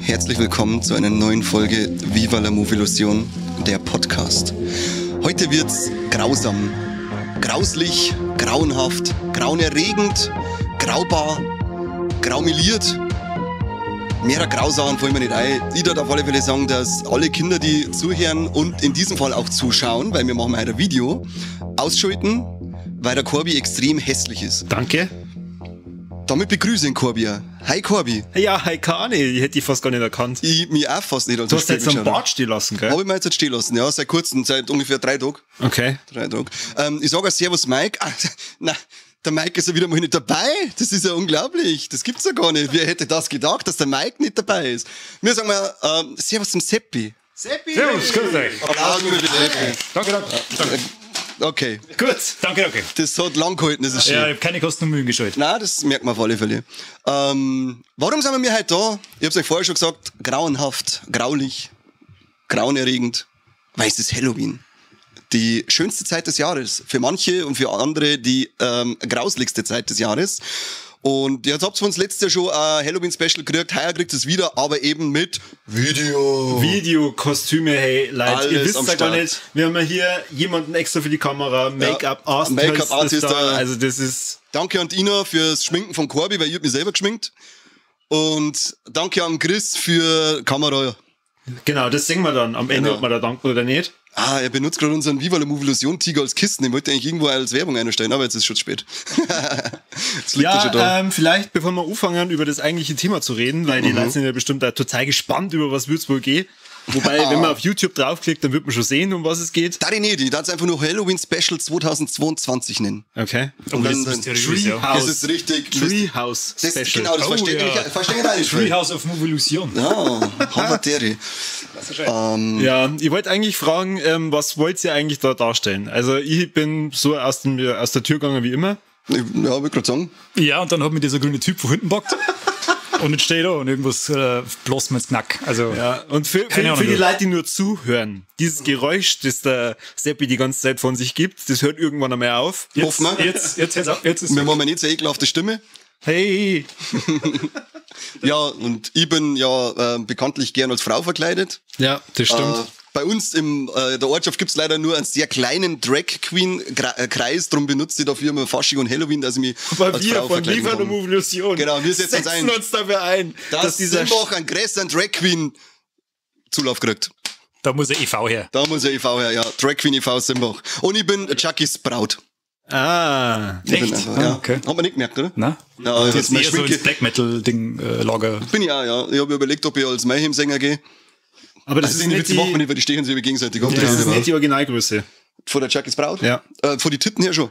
Herzlich willkommen zu einer neuen Folge Viva la Movilusion, der Podcast. Heute wird's grausam, grauslich, grauenhaft, grauenerregend, graubar, graumeliert. Mehrer Grausachen fallen mir nicht ein. Ich darf auf alle Fälle sagen, dass alle Kinder, die zuhören und in diesem Fall auch zuschauen, weil wir machen heute ein Video, ausschalten, weil der Corby extrem hässlich ist. Danke. Damit begrüße ich den Corby. Hi Corby. Ja, hi Kani, ich hätte dich fast gar nicht erkannt. Ich mich auch fast nicht. Du hast jetzt einen Bart stehen lassen, gell? Habe ich mir jetzt stehen lassen, ja, seit kurzem, seit ungefähr 3 Tagen. Okay. 3 Tage. Ich sage Servus Mike. Na, der Mike ist ja wieder mal nicht dabei. Das ist ja unglaublich. Das gibt's ja gar nicht. Wer hätte das gedacht, dass der Mike nicht dabei ist? Wir sagen mal, Servus zum Seppi. Seppi! Servus, grüß euch. Applaus für den Seppi. Danke. Okay. Gut, danke. Das hat lang gehalten, das ist schön. Ja, ich habe keine Kosten und Mühen gescheut. Nein, das merkt man auf alle Fälle. Warum sind wir heute da? Ich hab's euch vorher schon gesagt, grauenhaft, graulich, grauenerregend, weil es ist Halloween. Die schönste Zeit des Jahres. Für manche und für andere die grauslichste Zeit des Jahres. Und jetzt habt ihr von uns letztes Jahr schon ein Halloween-Special gekriegt, heuer kriegt es wieder, aber eben mit Video. Videokostüme, hey, Leute, Alles ihr wisst am ja gar Start. nicht, wir haben ja hier jemanden extra für die Kamera, Make-up-Artist Make-up-Artist da, da. also das ist... Danke an Ina fürs Schminken von Corby, weil ich hab mich selber geschminkt. Und danke an Chris für Kamera. Genau, das sehen wir dann am Ende, Genau. ob man da dankt oder nicht. Er benutzt gerade unseren Viva la Movilusion Tiger als Kisten. Ich wollte eigentlich irgendwo als Werbung einstellen, aber jetzt ist es schon zu spät. Jetzt liegt er schon da. Ja, vielleicht, bevor wir anfangen, über das eigentliche Thema zu reden, weil die Leute sind ja bestimmt auch total gespannt, über was wird's wohl gehen. Wobei, wenn man auf YouTube draufklickt, dann wird man schon sehen, um was es geht. Da die nicht, ich darf es einfach nur Halloween Special 2022 nennen. Okay. Und das dann, ist dann mysteriös, ja. das ist richtig. Treehouse Das, Special. genau, das verstehe ja. ich auch nicht. Treehouse of Movilusion. Ja, Havateri. Ja, ich wollte eigentlich fragen, was wollt ihr eigentlich da darstellen? Also ich bin so aus der Tür gegangen wie immer. Ja, will ich gerade sagen. Ja, und dann hat mir dieser grüne Typ von hinten backt. Und jetzt steht er und irgendwas bloß mir ins Knack. Also, Ja, und für Keine Ahnung, die ja. Leute, die nur zuhören, dieses Geräusch, das der Seppi die ganze Zeit von sich gibt, das hört irgendwann einmal auf. jetzt, hoffen wir. jetzt ist Wir machen nicht so ekelhafte Stimme. Hey! Ja, und ich bin ja bekanntlich gern als Frau verkleidet. Ja, das stimmt. Bei uns in der Ortschaft gibt's leider nur einen sehr kleinen Drag-Queen-Kreis, darum benutze ich dafür immer Fasching und Halloween, dass ich mich Aber als wir Frau von verkleiden Viva la kann. Movilusion Genau, wir setzen uns ein. dafür ein, Dass dieser Simbach einen größeren Drag-Queen Zulauf kriegt. da muss der EV her. Da muss ja e.V. her, ja. Drag-Queen e.V. Simbach. Und ich bin Chuckys Braut. Ah, Ich bin Echt? einfach, Ah, ja. okay. Hat man nicht gemerkt, oder? Na? Ja, Jetzt jetzt meine eher so Schminke. ins Black Metal-Ding Lager. Bin ich auch, ja. Ich habe überlegt, ob ich als Mayhem-Sänger gehe. aber das Also ist die nicht Witze machen wir die, nicht, weil die stehen sich über gegenseitig ab. das ist nicht die Originalgröße. Von der Chuckys Braut? Ja. Von die Titten her schon.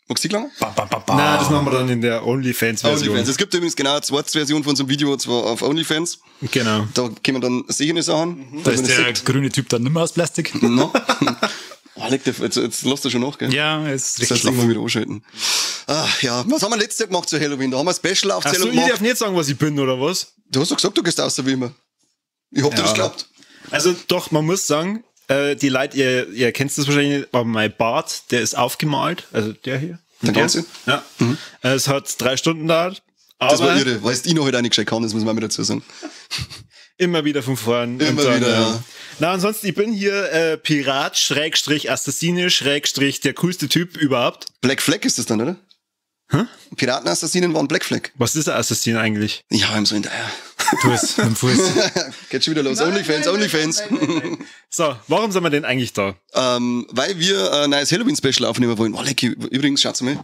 Magst du die klangen? Nein, das machen wir dann in der OnlyFans-Version. OnlyFans. Es gibt übrigens genau eine Zweitversion von unserem Video, und zwar auf OnlyFans. Genau. Da können wir dann sichere Sachen. Da ist der grüne Typ dann nicht mehr aus Plastik. No. Oh, jetzt lasst ihr schon nach, gell? Ja, ist Das richtig heißt, schlaff. mal wieder anschalten. Ach ja, was haben wir letztes Jahr gemacht zu Halloween? Da haben wir ein Special Achso, Aufzählung ich darf gemacht. nicht sagen, was ich bin, oder was? Du hast doch gesagt, du gehst aus wie immer. Ich hab dir das geglaubt. Also doch, man muss sagen, die Leute, ihr kennt das wahrscheinlich nicht, aber mein Bart, der ist aufgemalt, also der hier. Der ganze? Ja. Es hat 3 Stunden gedauert, Das war aber irre, weil es Ino halt auch nicht gescheit kann, das muss man mal dazu sagen. immer wieder von vorn. Immer wieder, ja. Na, ansonsten, ich bin hier Pirat, Schrägstrich, Assassine, Schrägstrich, der coolste Typ überhaupt. Black Flag ist das dann, oder? Piratenassassinen waren Black Flag. Was ist ein Assassin eigentlich? Ja, im so in der. Du hast mit dem Fuß. Geht schon wieder los. Onlyfans. So, warum sind wir denn eigentlich da? Weil wir ein neues Halloween-Special aufnehmen wollen. Oh, lecky. Übrigens, schaut's mal.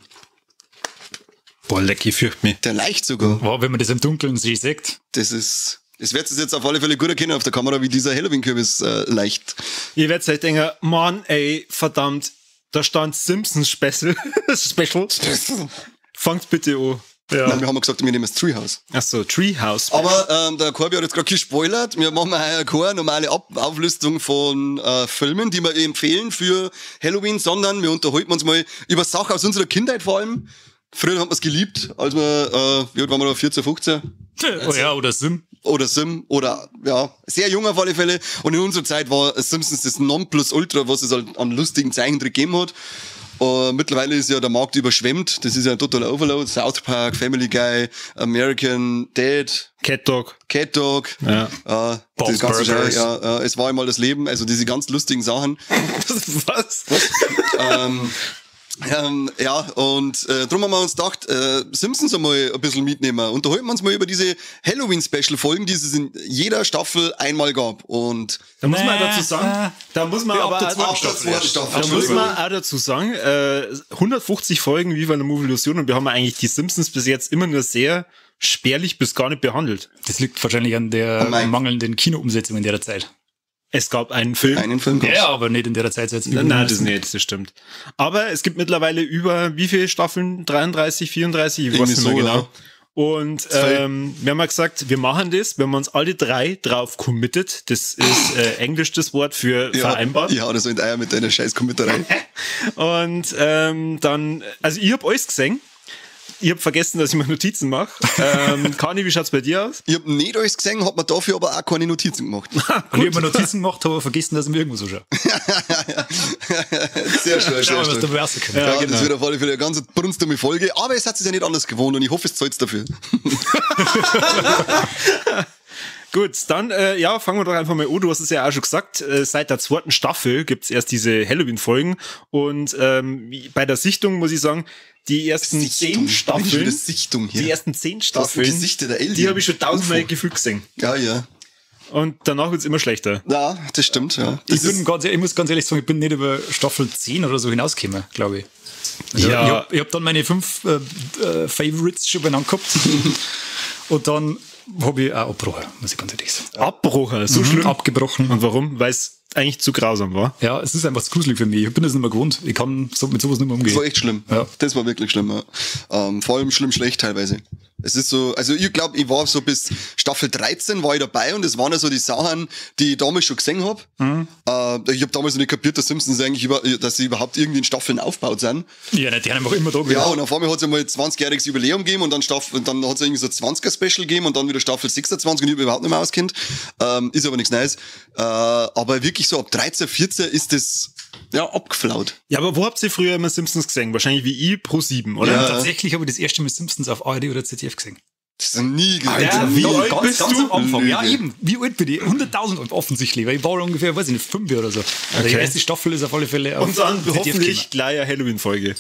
Boah, lecky, fürcht mich. Der leicht sogar. Wow, wenn man das im Dunkeln sieht. Das wird es jetzt auf alle Fälle gut erkennen auf der Kamera, wie dieser Halloween-Kürbis leicht. Ihr werdet euch denken, Mann, ey, verdammt, da stand Simpsons Special. Fangt bitte an. Nein, wir haben ja gesagt, wir nehmen das Treehouse. Achso, Treehouse. Aber der Corby hat jetzt gerade gespoilert. Wir machen heuer keine normale Auflistung von Filmen, die wir empfehlen für Halloween, sondern wir unterhalten uns mal über Sachen aus unserer Kindheit vor allem. Früher haben wir es geliebt, als wir, wie alt waren wir da, 14, 15? Oh ja, oder Sim. Oder Sim, oder, ja, sehr jung auf alle Fälle. Und in unserer Zeit war Simpsons das Nonplusultra, was es halt an lustigen Zeichentrick gegeben hat. Mittlerweile ist ja der Markt überschwemmt. Das ist ja ein totaler Overload. South Park, Family Guy, American Dad, Cat Dog. Ja. Das ganze Burgers. es war einmal das Leben, also diese ganz lustigen Sachen. Was? Drum haben wir uns gedacht, Simpsons einmal ein bisschen mitnehmen. Unterhalten wir uns mal über diese Halloween-Special-Folgen, die es in jeder Staffel einmal gab. Und Da muss man dazu sagen, auch dazu sagen, 150 Folgen Viva la Movie-Illusion und wir haben eigentlich die Simpsons bis jetzt immer nur sehr spärlich bis gar nicht behandelt. Das liegt wahrscheinlich an der mangelnden Kinoumsetzung in der Zeit. Es gab einen Film. Ja, aber nicht in der Zeit. Nein, das nicht, das stimmt. Aber es gibt mittlerweile über wie viele Staffeln? 33, 34? Ich weiß nicht mehr genau. Ja. Und wir haben mal gesagt, wir machen das, wenn wir uns alle drei drauf committed. Das ist Englisch das Wort für vereinbart. Ja, das so in die Eier mit deiner scheiß Committerei. Und dann, also ich hab alles gesehen. Ich hab vergessen, dass ich mir Notizen mache. Kani, wie schaut's bei dir aus? Ich hab nicht alles gesehen, hab mir dafür aber auch keine Notizen gemacht. Und ich hab mir Notizen gemacht, habe vergessen, dass ich mir irgendwo so schaue. Sehr schön, Schau mal, was sehr da schön. bewerten kann. Ja, genau. das wird auf alle Fälle eine ganz brunstumme Folge, aber es hat sich ja nicht anders gewohnt und ich hoffe, es zahlt dafür. Gut, dann fangen wir doch einfach mal an. Du hast es ja auch schon gesagt, seit der 2. Staffel gibt's erst diese Halloween-Folgen und bei der Sichtung muss ich sagen, die ersten 10 Staffeln, die ersten 10 Staffeln, die habe ich schon 1000-mal gefühlt gesehen. Ja. Und danach wird's immer schlechter. Ja, das stimmt, ja. Ich muss ganz ehrlich sagen, ich bin nicht über Staffel 10 oder so hinausgekommen, glaube ich. Also Ja. Ich hab dann meine 5 Favorites schon benannt gehabt. Und dann habe ich auch abgebrochen, muss ich ganz ehrlich sagen. Abbrucher, so schlimm. Abgebrochen. Und warum? Weil es eigentlich zu grausam war. Ja, es ist einfach zu gruselig für mich. Ich bin das nicht mehr gewohnt. Ich kann mit sowas nicht mehr umgehen. Das war echt schlimm. Ja. Das war wirklich schlimm, ja. Vor allem schlecht teilweise. Es ist so, also ich glaube, ich war so bis Staffel 13 war ich dabei und das waren ja so die Sachen, die ich damals schon gesehen habe. Ich habe damals noch nicht kapiert, dass Simpsons eigentlich dass sie überhaupt irgendwie in Staffeln aufgebaut sind. Ja, die haben einfach immer da Ja, und auf einmal hat es einmal 20-jähriges Jubiläum gegeben und dann hat es irgendwie so 20er-Special gegeben und dann wieder Staffel 26 und ich habe überhaupt nicht mehr auskennt. Ist aber nichts Neues. Aber wirklich so ab 13, 14 ist das abgeflaut. Ja, aber wo habt ihr früher immer Simpsons gesehen? Wahrscheinlich wie ich pro 7, oder? Ja. Tatsächlich habe ich das erste Mal Simpsons auf ARD oder ZDF gesehen. Das ist nie gesehen. Ja, wie doch, alt bist ganz du? am Anfang. Ja, Lüge. eben. Wie alt bin ich? 100.000 offensichtlich, weil ich war ungefähr, weiß ich nicht, 5 oder so. Also die erste Staffel ist auf alle Fälle auf Und dann ZDF hoffentlich gleich eine Halloween-Folge.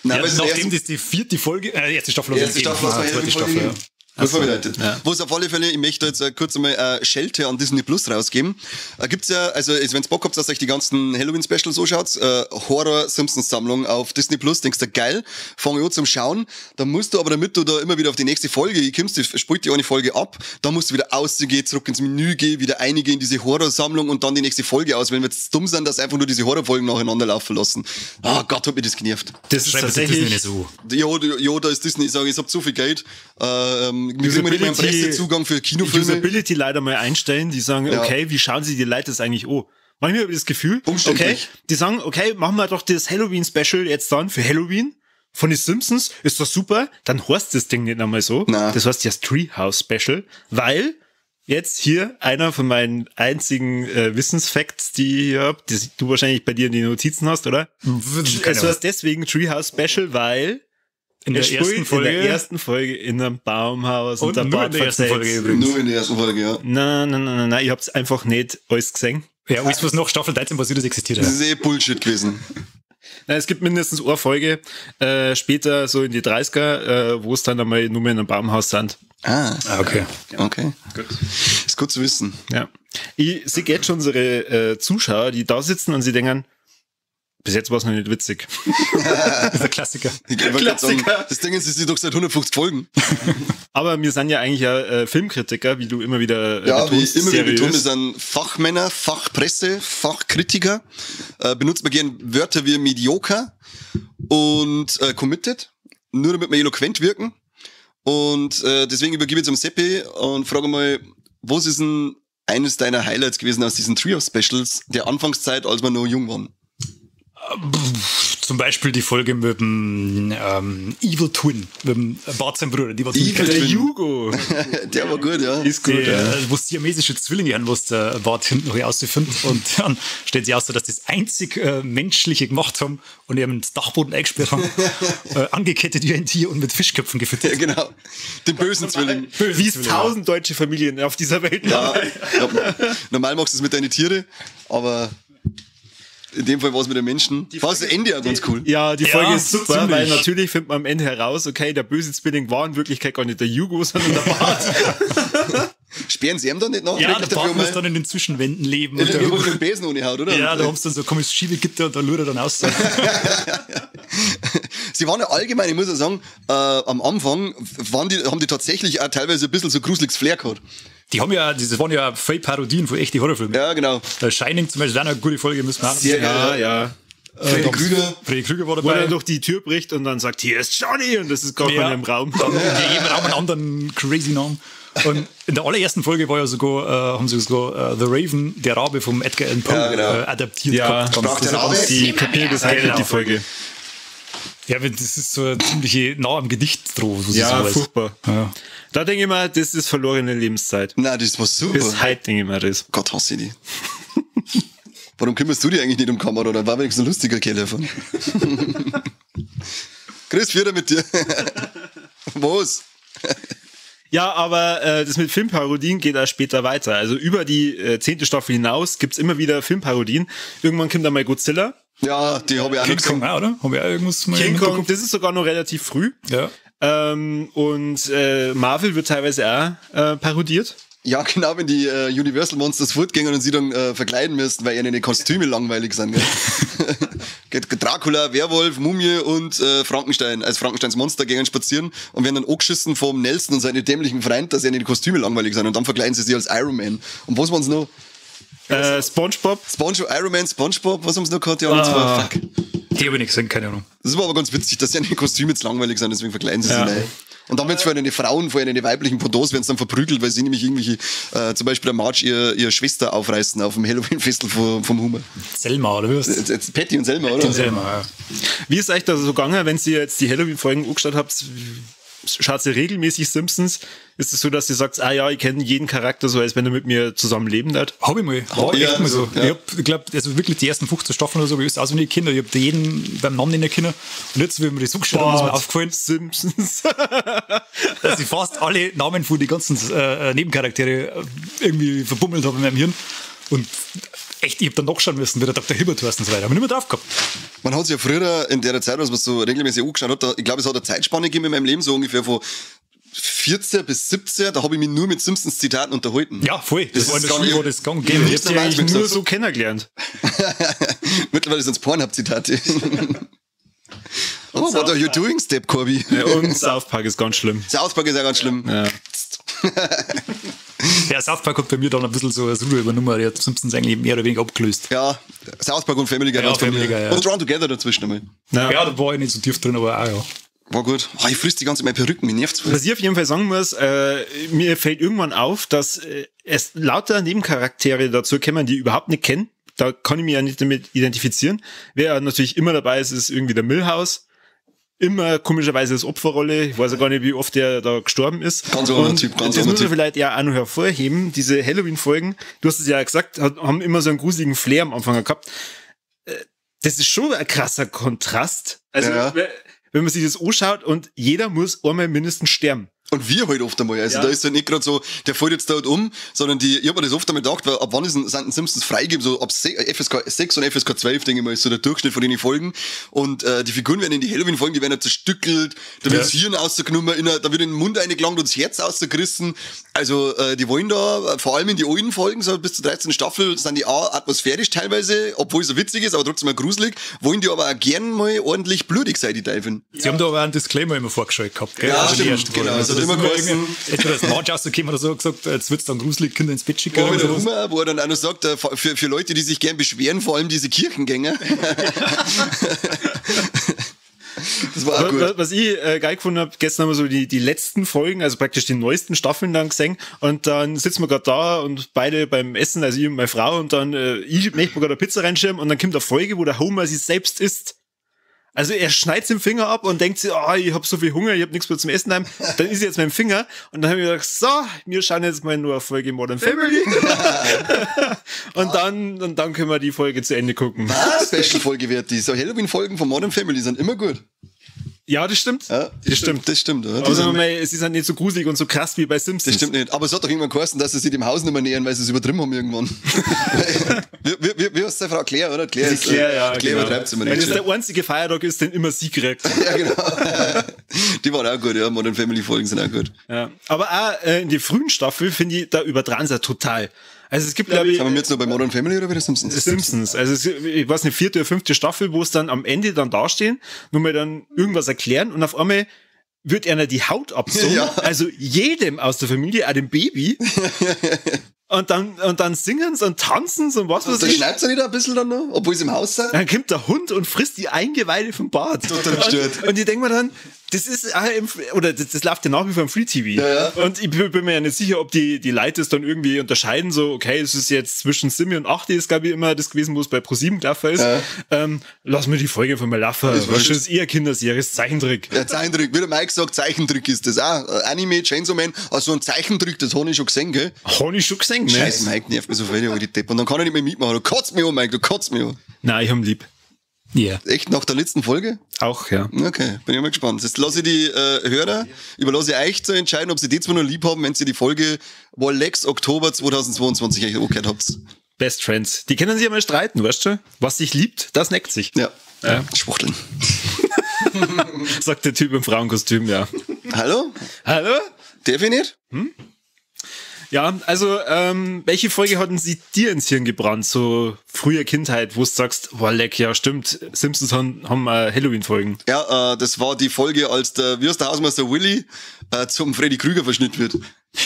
Nein, Ja, weil es nachdem das die 4. Folge, erste Staffel die erste Staffel zweite Halloween-Folge Staffel, ja. gegeben. Das vorbereitet. Wo es auf alle Fälle, ich möchte jetzt kurz einmal Schelte an Disney Plus rausgeben. Gibt's ja, also wenn ihr Bock habt, dass euch die ganzen Halloween-Specials anschaut, Horror-Simpsons-Sammlung auf Disney Plus, denkst du, geil, fange ich an zum Schauen, dann musst du aber, damit du da immer wieder auf die nächste Folge kommst, spielt die eine Folge ab, dann musst du wieder ausgehen, zurück ins Menü gehen, wieder einige in diese Horror-Sammlung und dann die nächste Folge aus, wenn wir jetzt dumm sind, dass einfach nur diese Horrorfolgen nacheinander laufen lassen. Ah Gott, hat mich das genervt. Das ist Schreibt Disney tatsächlich... nicht so. Ja, da ist Disney, ich sage, ich hab zu viel Geld, wir kriegen nicht mehr einen Pressezugang für Kinofilme. Usability leider mal einstellen, die sagen, Ja. okay, wie schauen sie die Leute das eigentlich an? Manchmal habe ich das Gefühl, okay, Umständlich. die sagen, okay, machen wir doch das Halloween-Special jetzt dann für Halloween von den Simpsons, ist doch super, dann heißt das Ding nicht einmal so. Nein. Das heißt das Treehouse-Special, weil jetzt hier einer von meinen einzigen Wissensfacts, die ich hier hab, die du wahrscheinlich bei dir in die Notizen hast, oder? Es heißt deswegen Treehouse-Special, weil In der ersten Folge. in der ersten Folge in einem Baumhaus Und der nur Bart in der ersten verzählt. Folge übrigens. Nur in der ersten Folge, ja. Nein, ich hab's einfach nicht alles gesehen. Ja, alles, was nach Staffel 13 passiert ist, existiert. Das Ja. ist eh Bullshit gewesen. Nein, es gibt mindestens eine Folge, später so in die 30er, wo es dann einmal nur mehr in einem Baumhaus sind. Ah, Okay. okay. Gut. Ist gut zu wissen. Ja. Ich sehe jetzt schon unsere Zuschauer, die da sitzen und sie denken, bis jetzt war es noch nicht witzig. Das ist der Klassiker. Ich wollte gerade sagen, Klassiker. das Ding ist doch seit 150 Folgen. Aber wir sind ja eigentlich ja Filmkritiker, wie du immer wieder Ja, wie betonst, immer wieder seriös. betont, wir sind Fachmänner, Fachpresse, Fachkritiker. Benutzen wir gern Wörter wie mediocre und committed, nur damit wir eloquent wirken. Und deswegen übergebe ich jetzt am Seppi und frage mal, was ist denn eines deiner Highlights gewesen aus diesen Trio-Specials der Anfangszeit, als wir noch jung waren? Zum Beispiel die Folge mit dem Evil Twin, mit dem Bart sein Bruder. Die war der Hugo. Der war gut, ja. Ist gut, wo siamesische Zwillinge haben, was der Bart hinten noch rausfindet. Und dann stellt sich aus, dass das einzig Menschliche gemacht haben und eben ins Dachboden eingesperrt haben, angekettet wie ein Tier und mit Fischköpfen gefüttert. Ja, genau. Den bösen Zwilling. Wie es 1000 deutsche Familien auf dieser Welt Ja, normal machst du es mit deinen Tieren, aber in dem Fall war es mit den Menschen. War das Ende ja ganz cool. Ja, die Folge Ja, ist super, ziemlich. weil natürlich findet man am Ende heraus, okay, der böse Zwilling war in Wirklichkeit gar nicht der Hugo, sondern der Bart. Sperren sie ihm dann nicht nach? Ja, der Bart muss dann in den Zwischenwänden leben. Und der mit dem Besen ohne Haut, oder? ja, da haben sie dann so ein komisches Schiebegitter und da lügt er dann aus. Sie waren ja allgemein, ich muss ja sagen, am Anfang haben die tatsächlich auch teilweise ein bisschen so gruseliges Flair gehabt. Die haben ja, das waren ja voll Parodien von echten Horrorfilmen. Ja, genau. Shining zum Beispiel, ist auch eine gute Folge, müssen wir haben. Sehr geil. Ja. Freddy Krüger. Freddy Krüger war Wo er dabei. dann durch die Tür bricht und dann sagt, hier ist Johnny und das ist gar keiner im Raum. Dann jeden Raum einen anderen crazy Namen. Und in der allerersten Folge war ja sogar, haben sie sogar The Raven, der Rabe vom Edgar Allan Poe, Ja, genau. adaptiert Ja, gehabt. Sprach der Rabe? Die Kapitel gezeichnet, die Folge. Ja, aber das ist so eine ziemliche nah am Gedicht drauf. So Ja, sowas. furchtbar. Ja. Da denke ich mir, das ist verlorene Lebenszeit. Nein, das war super. Bis heute denke ich mir das. Gott, hasse ich die. Warum kümmerst du dich eigentlich nicht um Kamera? Oder war wenigstens ein lustiger Kerl davon? Chris, wieder mit dir. Was? Ja, aber das mit Filmparodien geht auch später weiter. Also über die 10. Staffel hinaus gibt's immer wieder Filmparodien. Irgendwann kommt dann mal Godzilla. Ja, die habe ich auch noch King Kong gesehen. auch, oder? Haben wir auch irgendwas mal King im Kong, Hinterkopf? das ist sogar noch relativ früh. Ja. Und Marvel wird teilweise auch parodiert. Ja, genau, wenn die Universal Monsters fortgehen und sie dann verkleiden müssen, weil ihnen die Kostüme langweilig sind. Gell? Dracula, Werwolf, Mumie und Frankenstein als Frankensteins Monster gehen spazieren und werden dann angeschissen vom Nelson und seine dämlichen Freund, dass ihnen die Kostüme langweilig sind und dann verkleiden sie sich als Iron Man. Und was waren es noch? SpongeBob. Iron Man, SpongeBob, was haben sie noch gehabt? Die anderen zwei, fuck. Die habe ich nicht gesehen, keine Ahnung. Das war aber ganz witzig, dass ja die Kostüme jetzt langweilig sind, deswegen verkleiden sie sich rein. Und dann wird es für eine Frauen, vor allem die weiblichen Pendants, werden sie dann verprügelt, weil sie nämlich irgendwelche, zum Beispiel der Marge ihre Schwester aufreißen auf dem Halloween-Festival vom Humor. Selma, oder was? Jetzt Patty und Selma, oder? Selma, ja. Wie ist euch da so gegangen, wenn ihr jetzt die Halloween-Folgen angeschaut habt? Schaut ihr regelmäßig Simpsons? Ist es so, dass ihr sagt, ah ja, ich kenne jeden Charakter so, als wenn er mit mir zusammen leben wird? Hab ich mal. War Ja, echt mal so. ja. Ich glaube, also wirklich die ersten 15 Staffeln oder so, wie ich auswendig Kinder. Ich habe jeden beim Namen nicht kennen. Und jetzt, wie mir das so geschaut haben, ist mir aufgefallen, Simpsons. dass ich fast alle Namen von den ganzen Nebencharaktere irgendwie verbummelt habe in meinem Hirn. Und echt, ich habe dann nachschauen müssen, wie der Dr. Hibbert heißt und so weiter. Hab ich nicht mehr drauf gehabt. Man hat sich ja früher in der Zeit, als man so regelmäßig angeschaut hat, ich glaube, es hat eine Zeitspanne gegeben in meinem Leben, so ungefähr von 14 bis 17, da habe ich mich nur mit Simpsons-Zitaten unterhalten. Ja, voll. Das war in der Schule, war das gang und gäbe. Ja, Ich das hab ist die normal. Ich nur gesagt. so kennengelernt. Mittlerweile sind es Pornhub-Zitate. Oh, what are you doing, Step Corby? Und South Park ist ganz schlimm. South Park ist ja ganz schlimm. Ja. Der South Park hat bei mir dann ein bisschen so als Ruhe übernommen. Der hat Simpsons eigentlich mehr oder weniger abgelöst. Ja, South Park und Family Guy. Ja, hat's bei Family mir. Guy, ja. Und Drawn Together dazwischen einmal. Ja, da war ich nicht so tief drin, aber auch, ja. War gut. Oh, ich friss die ganze Zeit meine Perücken, mir nervt's voll. Was ich auf jeden Fall sagen muss, mir fällt irgendwann auf, dass es lauter Nebencharaktere dazu kommen, die ich überhaupt nicht kenne. Da kann ich mich ja nicht damit identifizieren. Wer natürlich immer dabei ist, ist irgendwie der Milhouse. Immer komischerweise als Opferrolle. Ich weiß ja gar nicht, wie oft der da gestorben ist. Ganz anderer Typ, ganz das anderer muss man Typ. vielleicht ja auch noch hervorheben. Diese Halloween-Folgen, du hast es ja gesagt, haben immer so einen gruseligen Flair am Anfang gehabt. Das ist schon ein krasser Kontrast. Also, Ja. wenn man sich das anschaut und jeder muss einmal mindestens sterben. Und wir halt oft einmal. Also Ja. da ist ja nicht gerade so, der fällt jetzt dort um, sondern ich hab mir das oft einmal gedacht, weil ab wann sind die Simpsons freigegeben? So ab FSK 6 und FSK 12, denke ich mal, ist so der Durchschnitt von den Folgen. Und die Figuren werden in die Halloween-Folgen, die werden ja zerstückelt, da wird das Hirn rausgenommen, da wird in den Mund eingelangt und das Herz rausgerissen. Also die wollen da, vor allem in die alten Folgen, so bis zur 13. Staffel, sind die auch atmosphärisch teilweise, obwohl es so witzig ist, aber trotzdem mal gruselig, wollen die aber auch gern mal ordentlich blutig sein, die Teufeln. Sie haben da aber einen Disclaimer immer vorgeschaltet gehabt, gell? Ja, die stimmt, erste Folge. genau. Also Es das hat ist immer immer geheißen- entweder das Marge rausgekommen oder so gesagt, jetzt wird's dann gruselig, Kinder ins Bett schicken. Wo, oder der sowas. Hummer, wo er dann auch noch sagt, für Leute, die sich gern beschweren, vor allem diese Kirchengänger. Das war auch gut. Was ich geil gefunden habe, gestern haben wir so die letzten Folgen, also praktisch die neuesten Staffeln dann gesehen und dann sitzen wir gerade da und beide beim Essen, also ich und meine Frau und dann ich möchte mir gerade eine Pizza reinschieben und dann kommt eine Folge, wo der Homer sich selbst isst. Also er schneidet den Finger ab und denkt sich, ich habe so viel Hunger, ich habe nichts mehr zum Essen daheim. Dann ist jetzt mein Finger und dann habe ich gedacht, so, wir schauen jetzt mal nur eine Folge Modern Family. und dann können wir die Folge zu Ende gucken. Special-Folge wird die. So Halloween-Folgen von Modern Family sind immer gut. Ja, das stimmt. Ja, das stimmt. Oder? Aber sagen wir mal, es ist halt nicht so gruselig und so krass wie bei Simpsons. Das stimmt nicht. Aber es hat doch irgendwann geheißen, dass sie sich dem Haus nicht mehr nähern, weil sie es übertrieben haben irgendwann. wie heißt die Frau? Claire, oder? Claire übertreibt es immer nicht. Weil das der einzige Feiertag ist, den immer sie kriegt. Ja, genau. Die waren auch gut, ja. Modern Family Folgen sind auch gut. Ja. Aber auch in die frühen Staffel finde ich, da übertragen sie ja total. Also es gibt, glaube ich... Sind wir jetzt noch bei Modern Family oder bei den Simpsons? Simpsons. Also ich weiß nicht, 4. oder 5. Staffel, wo es dann am Ende dann dastehen, nur mal dann irgendwas erklären und auf einmal wird einer die Haut absaugen. Ja. Also jedem aus der Familie, auch dem Baby. Und dann singen sie und tanzen sie und was weiß ich. Da schneidet sie nicht ein bisschen dann noch, obwohl sie im Haus sind? Dann kommt der Hund und frisst die Eingeweide vom Bart. Total gestört. Und ich denke mir dann, das ist das läuft ja nach wie vor im Free TV. Ja. Und ich bin mir ja nicht sicher, ob die Leute es dann irgendwie unterscheiden, so, okay, es ist jetzt zwischen Simi und 8, ist glaube ich immer das gewesen, wo es bei ProSieben gelaufen ist. Ja. Lass mir die Folge von mal laufen. Das ist eher Kinderserie, ist Zeichentrick. Ja, Zeichentrick. Wie der Mike sagt, Zeichentrick ist das auch. Anime, Chainsaw Man, also ein Zeichentrick, das habe ich schon gesehen, gell? Habe ich schon gesehen, ne? Scheiße, Mike nervt mich so viel, die Depp. Und dann kann er nicht mehr mitmachen. Du kotzt mich an, Mike, du kotzt mich an. Nein, ich hab ihn lieb. Ja. Yeah. Echt nach der letzten Folge? Auch, ja. Okay, bin ich mal gespannt. Jetzt lasse ich die Hörer, überlasse ich euch zu entscheiden, ob sie die zwei noch lieb haben, wenn sie die Folge Wallex Oktober 2022 euch angehört habt. Best Friends. Die können sich ja mal streiten, weißt du? Was sich liebt, das neckt sich. Ja. Schwuchteln. Sagt der Typ im Frauenkostüm, ja. Hallo? Hallo? Darf ich nicht? Ja, also welche Folge hatten sie dir ins Hirn gebrannt, so früher Kindheit, wo du sagst, boah, leck, ja stimmt, Simpsons haben Halloween-Folgen. Ja, das war die Folge, als der Hausmeister Willy zum Freddy Krüger verschnitten wird.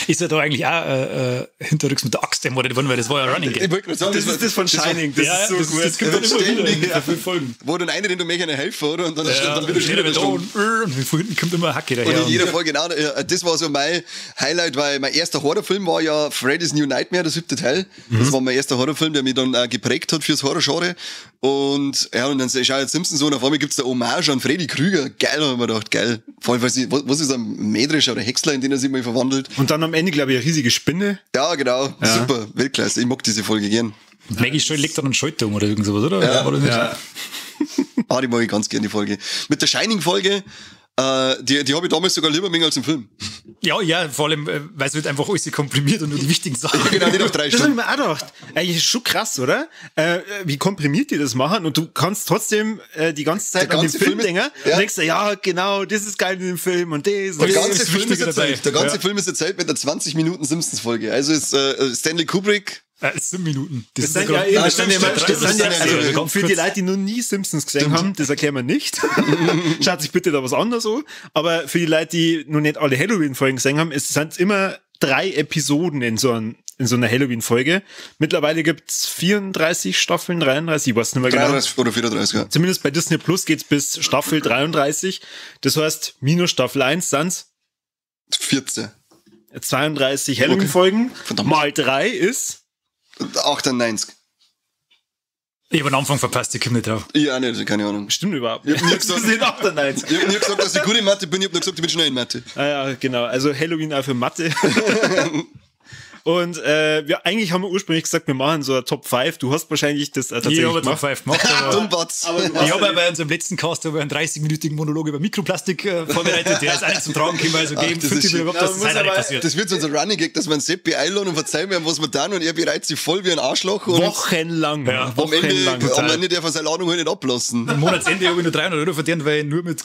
Ist er da eigentlich auch hinterrücks mit der Axt ermordet worden, weil das war ja Running Game. Ich wollte gerade sagen, Das ist das von Shining, das ist so gut. Das kommt dann immer wieder in der Folgen. Wo dann einer, den du möchtest helfen, oder? Und dann dann wieder steht er da und von hinten kommt immer eine Hacke daher. Und in jeder Folge, genau, das war so mein Highlight, weil mein erster Horrorfilm war ja Freddy's New Nightmare, der 7. Teil. Das war mein erster Horrorfilm, der mich dann geprägt hat fürs Horrorgenre. Und ja, und dann schau ich jetzt Simpsons so, und auf einmal gibt's da Hommage an Freddy Krüger. Geil, haben wir gedacht, geil. Vor allem, was ist ein Mähdrescher oder Häcksler, in den er sich mal verwandelt. Und dann am Ende, glaube ich, eine riesige Spinne. Ja, genau. Ja. Super, Weltklasse. Ich mag diese Folge gern. Maggie Scholl legt dann einen Schalter um oder irgend sowas, oder? Ja. Oder nicht? Ja. Die mag ich ganz gern, die Folge. Mit der Shining-Folge, die habe ich damals sogar lieber als im Film. Ja, vor allem, weil es wird einfach alles komprimiert und nur die wichtigen Sachen. Ja, genau, nicht auf 3 Das habe ich Stunden. mir auch gedacht. Eigentlich ist schon krass, oder? Wie komprimiert die das machen und du kannst trotzdem die ganze Zeit Der an den ganze Film Film ist- denken ja. und denkst dir, ja, genau, das ist geil in dem Film und das. Der Und das. ganze ist Film ist Wichtige dabei. erzählt. Der ganze Ja. Film ist erzählt mit einer 20 Minuten Simpsons-Folge. Also ist Stanley Kubrick. Es sind Minuten. Das sind gerade- ja, stimmt, also ganz für die kurz. Leute, die noch nie Simpsons gesehen haben, das erklären wir nicht. Schaut sich bitte da was anderes an. Aber für die Leute, die noch nicht alle Halloween-Folgen gesehen haben, es sind immer 3 Episoden in so einer Halloween-Folge. Mittlerweile gibt's 34 Staffeln, 33, ich weiß nicht mehr genau. 33 oder 34, ja. Zumindest bei Disney Plus geht's bis Staffel 33. Das heißt, minus Staffel 1 sind's 14. 32 Halloween-Folgen. Verdammt. Mal 3 ist 98. Ich habe den Anfang verpasst, ich komme nicht drauf. Ich auch nicht, keine Ahnung. Stimmt überhaupt. Ich hab nie Das gesagt- sind 98. Ich hab nie gesagt, dass ich gut in Mathe bin, ich hab nur gesagt, ich bin schnell in Mathe. Ah ja, genau. Also Halloween auch für Mathe. Und eigentlich haben wir ursprünglich gesagt, wir machen so eine Top 5. Du hast wahrscheinlich das tatsächlich Ich habe Top gemacht. 5 gemacht, aber Dummbatz. ich habe bei unserem letzten Cast einen 30-minütigen Monolog über Mikroplastik vorbereitet, der ist auch nicht zum Tragen gekommen, also geben das 50 ist überhaupt, schön. dass das Ja, heute muss nicht aber- passiert. Das wird so unser Running Gag, dass wir einen Seppi einladen und verzeihen wir ihm, was wir tun, und er bereitet sich voll wie ein Arschloch. Und Wochenlang. Ja, am Ende, Total. am Ende darf er seine Ladung halt nicht ablassen. Am Monatsende habe ich nur 300 Euro verdient, weil ich nur mit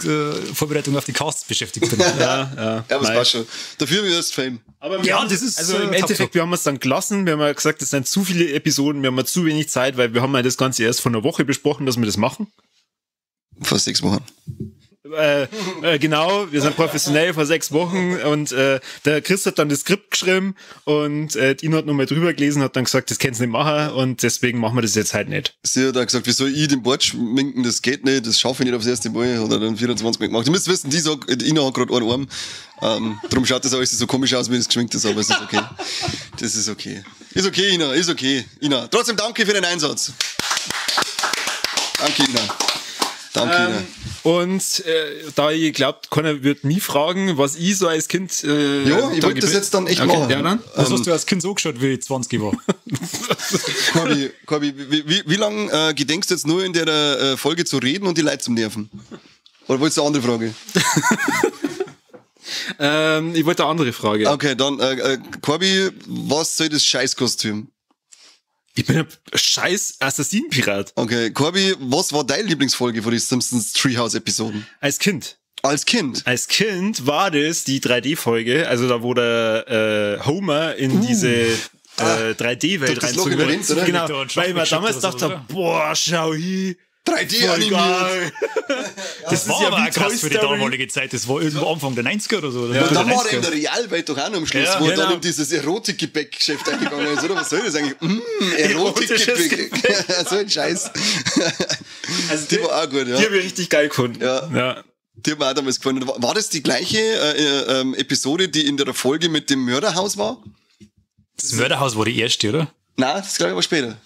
Vorbereitung auf die Casts beschäftigt bin. Ja. Ja, was Nein. passt schon. Dafür wird das Fame. Aber Ja, haben, das ist, also im top, Endeffekt, top. wir haben es dann gelassen. Wir haben ja gesagt, es sind zu viele Episoden, wir haben ja zu wenig Zeit, weil wir haben ja das Ganze erst vor einer Woche besprochen, dass wir das machen. Vor 6 Wochen. Genau, wir sind professionell vor 6 Wochen und der Chris hat dann das Skript geschrieben und Dino hat nochmal drüber gelesen, hat dann gesagt, das kannst du nicht machen und deswegen machen wir das jetzt halt nicht. Sie hat auch gesagt, wie soll ich den Bord schminken, das geht nicht, das schaffe ich nicht aufs erste Mal, hat er dann 24 Mal gemacht. Ihr müsst wissen, Ina hat gerade einen Arm, darum schaut das alles so komisch aus, wie das geschminkt ist, aber es ist okay. Das ist okay. Ist okay, Ina, ist okay. Ina, trotzdem danke für den Einsatz. Danke, Ina. Danke. Und da ihr glaubt, keiner wird nie fragen, was ich so als Kind. Ja, ich wollte das jetzt dann echt machen. Ja, dann? Was hast du als Kind so geschaut, wie ich 20 war? Corby, wie lange gedenkst du jetzt nur in der Folge zu reden und die Leute zu nerven? Oder wolltest du eine andere Frage? Ich wollte eine andere Frage. Okay, dann, Corby, was soll das Scheißkostüm? Ich bin ein scheiß Assassinenpirat. Okay, Corby, was war deine Lieblingsfolge von den Simpsons Treehouse-Episoden? Als Kind. Als Kind? Als Kind war das die 3D-Folge, also da wo der Homer in diese 3D-Welt das Loch in der Linz, oder? Genau, Mit der weil ich mir damals Schokolade dachte, oder? boah, schau hier. 3D Voll animiert. geil. Das war ja aber wie auch krass Toy für die Story. damalige Zeit. Das war irgendwo Anfang der 90er oder so. Ja, Mitte dann der war er in 90er. der Realwelt doch auch noch am Schluss, Ja, wo er genau. dann in dieses Erotikgebäck-Geschäft eingegangen ist, oder? Was soll das eigentlich? Erotisches Erotikgebäck. So ein Scheiß. Also Die war auch gut, ja. Die habe ich richtig geil gefunden. Ja. Die hat mir auch damals gefallen. War das die gleiche Episode, die in der Folge mit dem Mörderhaus war? Das Mörderhaus war die erste, oder? Nein, das glaube ich war später.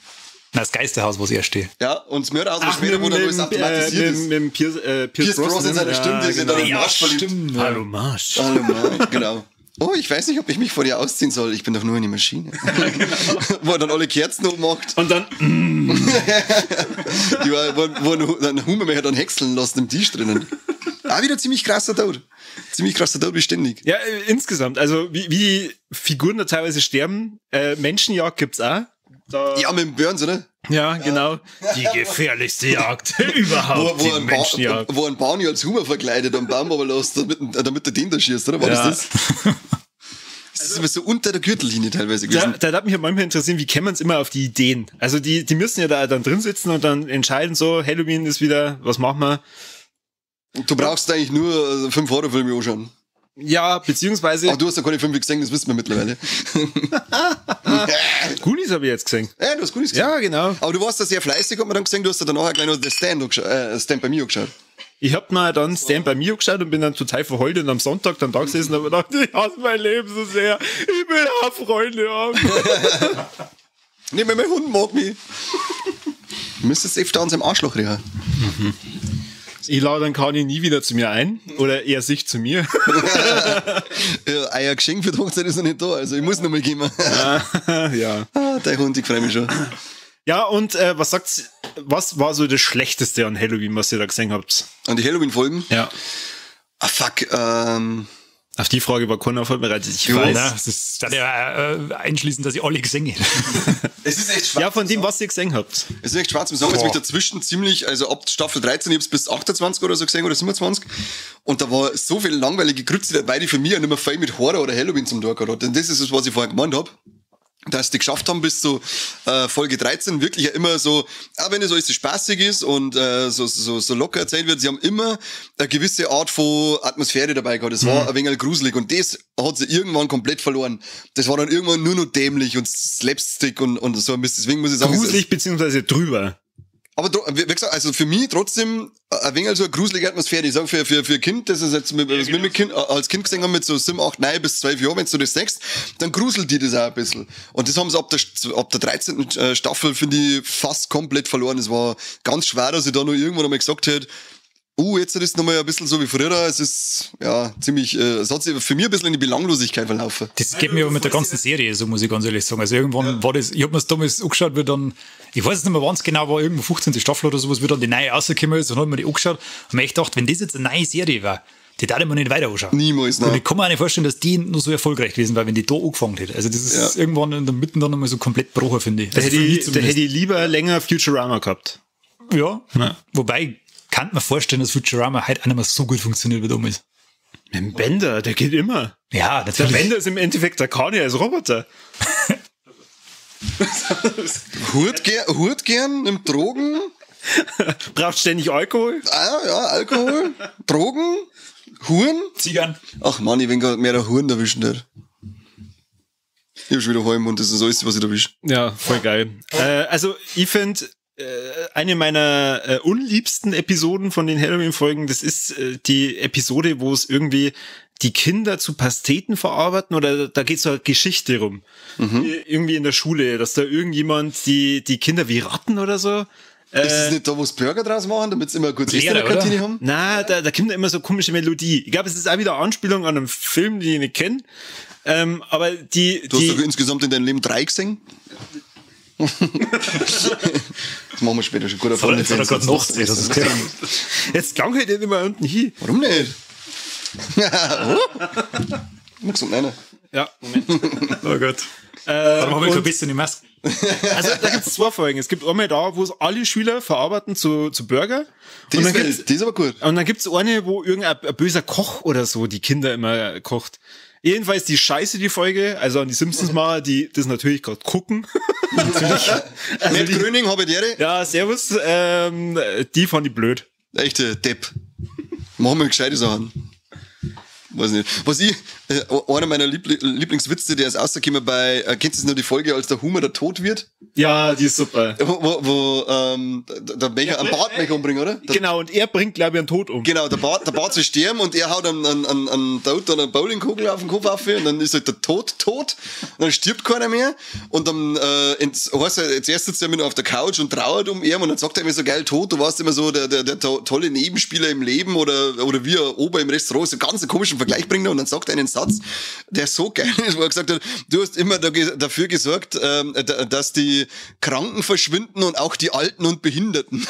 Nein, das Geisterhaus war das erste. Ja, und das Mörderhaus war später, wo dann alles automatisiert ist. mit Pierce Pierce Brosnan seine Stimme, die sind dann im Ja, Marsch verliebt. stimmt. Hallo Marsch. Hallo Mann, genau. Oh, ich weiß nicht, ob ich mich vor dir ausziehen soll. Ich bin doch nur eine Maschine. Wo er dann alle Kerzen ummacht. Und dann, Wo dann Hummer mich dann häckseln lassen im Tisch drinnen. Auch wieder ziemlich krasser Tod. Ziemlich krasser Tod, beständig. ja, insgesamt, also wie die Figuren da teilweise sterben, Menschenjagd gibt's auch. Da, Ja, mit dem Burns, oder? ja, genau. Die gefährlichste Jagd überhaupt, die Menschenjagd. Wo ein Barney als Hummer verkleidet am Baum aber lässt, damit der den da schießt, oder? War Ja. das? Das ist immer so unter der Gürtellinie teilweise gewesen. Da hat mich ja manchmal interessieren, wie kämen sie immer auf die Ideen? Also die müssen ja da dann drin sitzen und dann entscheiden so, Halloween ist wieder, was machen wir? Du brauchst eigentlich nur 5 Horrorfilme anschauen. Ja, beziehungsweise, Aber du hast ja keine 5 gesehen, das wissen wir mittlerweile. Goonies habe ich jetzt gesehen. Ja, du hast gut gesehen. Ja, genau. Aber du warst da sehr fleißig, hat man dann gesehen, du hast da danach gleich noch das Stand by Me angeschaut. Ich hab mir dann Stand by Me angeschaut und bin dann total verheult und am Sonntag dann da gesessen und hab gedacht, ich hasse mein Leben so sehr. Ich will auch Freunde haben. Nee, mein Hund mag mich. Du müsstest öfter an seinem Arschloch riechen. Ich lade dann Kani nie wieder zu mir ein. Oder er sich zu mir. Ja, ein Geschenk für die Hochzeit ist noch nicht da, also ich muss noch mal gehen. Ja. Ah, dein Hund, ich freue mich schon. Ja, und was sagt's, was war so das Schlechteste an Halloween, was ihr da gesehen habt? An die Halloween-Folgen? Ja. Ah, fuck, Auf die Frage war keiner vorbereitet. Ich Jo. weiß. Nein, das ist ja einschließend, dass ich alle gesehen habe. es ist echt schwarz. Ja, von dem, was ihr gesehen habt. Es ist echt schwarz. Ich sage jetzt mich dazwischen ziemlich, also ab Staffel 13, ich hab's bis 28 oder so gesehen oder 27. Und da war so viel langweilige Grütze dabei, die für mich ja nicht mehr viel mit Horror oder Halloween zum Tun hat. Denn das ist es, was ich vorher gemeint habe. Dass die geschafft haben bis zu Folge 13 wirklich ja immer so, auch wenn es alles so spaßig ist und so locker erzählt wird, sie haben immer eine gewisse Art von Atmosphäre dabei gehabt. Das war ein wenig gruselig und das hat sie irgendwann komplett verloren. Das war dann irgendwann nur noch dämlich und Slapstick und so ein Mist. Deswegen muss ich sagen, Gruselig beziehungsweise drüber. aber wie gesagt, also für mich trotzdem ein wenig so eine gruselige Atmosphäre. Ich sage, für Kind, das ist jetzt mit kind, als Kind gesehen haben, mit so 7, 8, 9 bis 12 Jahren, wenn du das sagst, dann gruselt die das auch ein bisschen. Und das haben sie ab der 13. Staffel, finde ich, fast komplett verloren. Es war ganz schwer, dass ich da noch irgendwann einmal gesagt hätte, jetzt ist es nochmal ein bisschen so wie früher. Es ist, ja, ziemlich, es hat sich für mich ein bisschen in die Belanglosigkeit verlaufen. Das geht mir aber mit der ganzen Serie, so muss ich ganz ehrlich sagen. Also irgendwann war das, ich habe mir das damals angeschaut, wie dann, ich weiß es nicht mehr, wann es genau war, irgendwo 15. Staffel oder sowas, wie dann die neue rausgekommen ist, und habe mir die angeschaut und mir echt gedacht, wenn das jetzt eine neue Serie war, die darf ich mir nicht weiter anschauen. Niemals, Und nein. ich kann mir auch nicht vorstellen, dass die nur so erfolgreich gewesen wäre, wenn die da angefangen hätte. Also das ist irgendwann in der Mitte dann nochmal so komplett gebrochen, finde ich. Da Also hätte für mich ich, da zumindest. hätte ich lieber länger Futurama gehabt. Ja. Ja. Wobei, kann man vorstellen, dass Futurama heute auch nicht mehr so gut funktioniert wie damals. Mit dem Bender, der geht immer. Ja, Der natürlich. Bender ist im Endeffekt der Kanye als Roboter. Hurt gern im Drogen, Braucht ständig Alkohol. Alkohol, Drogen, Huren. Ziegern. Ach Mann, ich will gar mehr der Huren erwischen nicht. Ich hab schon wieder Heim und das ist alles, was ich erwische. Ja, voll geil. Also ich finde, eine meiner unliebsten Episoden von den Halloween-Folgen, das ist die Episode, wo es irgendwie die Kinder zu Pasteten verarbeiten, oder da geht so eine Geschichte rum. Irgendwie in der Schule, dass da irgendjemand die Kinder wie Ratten oder so Ist das nicht da, wo sie Burger draus machen, damit sie immer ein gutes Essen in Lehrer, der Kantine haben? Na, da kommt ja immer so komische Melodie. Ich glaube, es ist auch wieder eine Anspielung an einen Film, den ich nicht kenne. Aber Du hast doch insgesamt in deinem Leben 3 gesehen? Das machen wir später schon. Guter Freund. Jetzt hat er gerade noch das ist klar. Jetzt klang halt nicht immer unten hin. Warum nicht? Nix und einer. Ja, Moment. Oh Gott. Warum habe ich und- ein bisschen die Maske? Also da gibt es 2 Folgen. Es gibt einmal da, wo es alle Schüler verarbeiten zu Burger. Die Und ist, dann gibt's- die ist aber gut. Und dann gibt's eine, wo irgendein ein böser Koch oder so die Kinder immer kocht. Jedenfalls die Scheiße, die Folge, also an die Simpsons-Macher, die das natürlich gerade gucken. Natürlich. Also Matt die, Gröning, habe ich dir. ja, servus. Die fand ich blöd. Echte Depp. Machen wir gescheite Sachen. Weiß nicht. Was ich, einer meiner Lieblingswitze, der ist rausgekommen bei, kennst du noch die Folge, als der Hummer der tot wird? Ja, die ist super. Wo der Becher, einen Bartbecher umbringt, oder? Genau, und er bringt, glaube ich, einen Tod um. Genau, der Bart soll sterben und er haut einen Tod oder eine Bowlingkugel auf den Kopf auf und dann ist halt der Tod tot und dann stirbt keiner mehr und dann heißt er, zuerst sitzt er immer nur auf der Couch und trauert um ihn und dann sagt er immer so geil, tot, du warst immer so der tolle Nebenspieler im Leben oder wie ein Ober im Restaurant, so ganz einen komischen Vergleich bringt er und dann sagt er einen Satz, der so geil ist, wo er gesagt hat, du hast immer dafür gesorgt, dass die Kranken verschwinden und auch die Alten und Behinderten.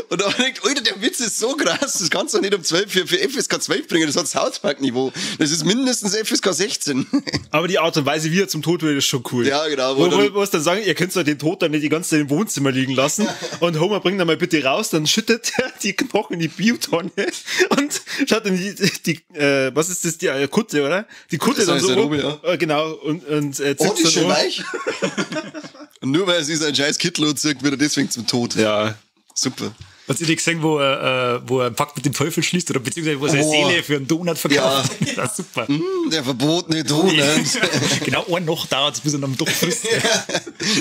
Und da denkt, Alter, der Witz ist so krass, das kannst du nicht um 12 für FSK 12 bringen, das hat South Park Niveau. Das ist mindestens FSK 16. Aber die Art und Weise, wie er zum Tod wird, ist schon cool. Ja, genau. Wo es dann sagen, ihr könnt doch den Tod dann nicht die ganze Zeit im Wohnzimmer liegen lassen. Und Homer bringt dann mal bitte raus, dann schüttet er die Knochen in die Biotonne und schaut dann was ist das, die Kutte, oder? Die Kutte Das dann heißt so der rum. Robi, ja. Genau, und Oh, die ist schön rum. weich. Und nur weil es ist ein scheiß Kittel und sagt, wird er deswegen zum Tod. Ja. Super. Hast du nicht gesehen, wo er einen Pakt mit dem Teufel schließt oder beziehungsweise wo er seine Oh. Seele für einen Donut verkauft? Ja. Das ist super. Der verbotene Donut. Genau, eine Nacht dauert es, bis er am Doch frisst.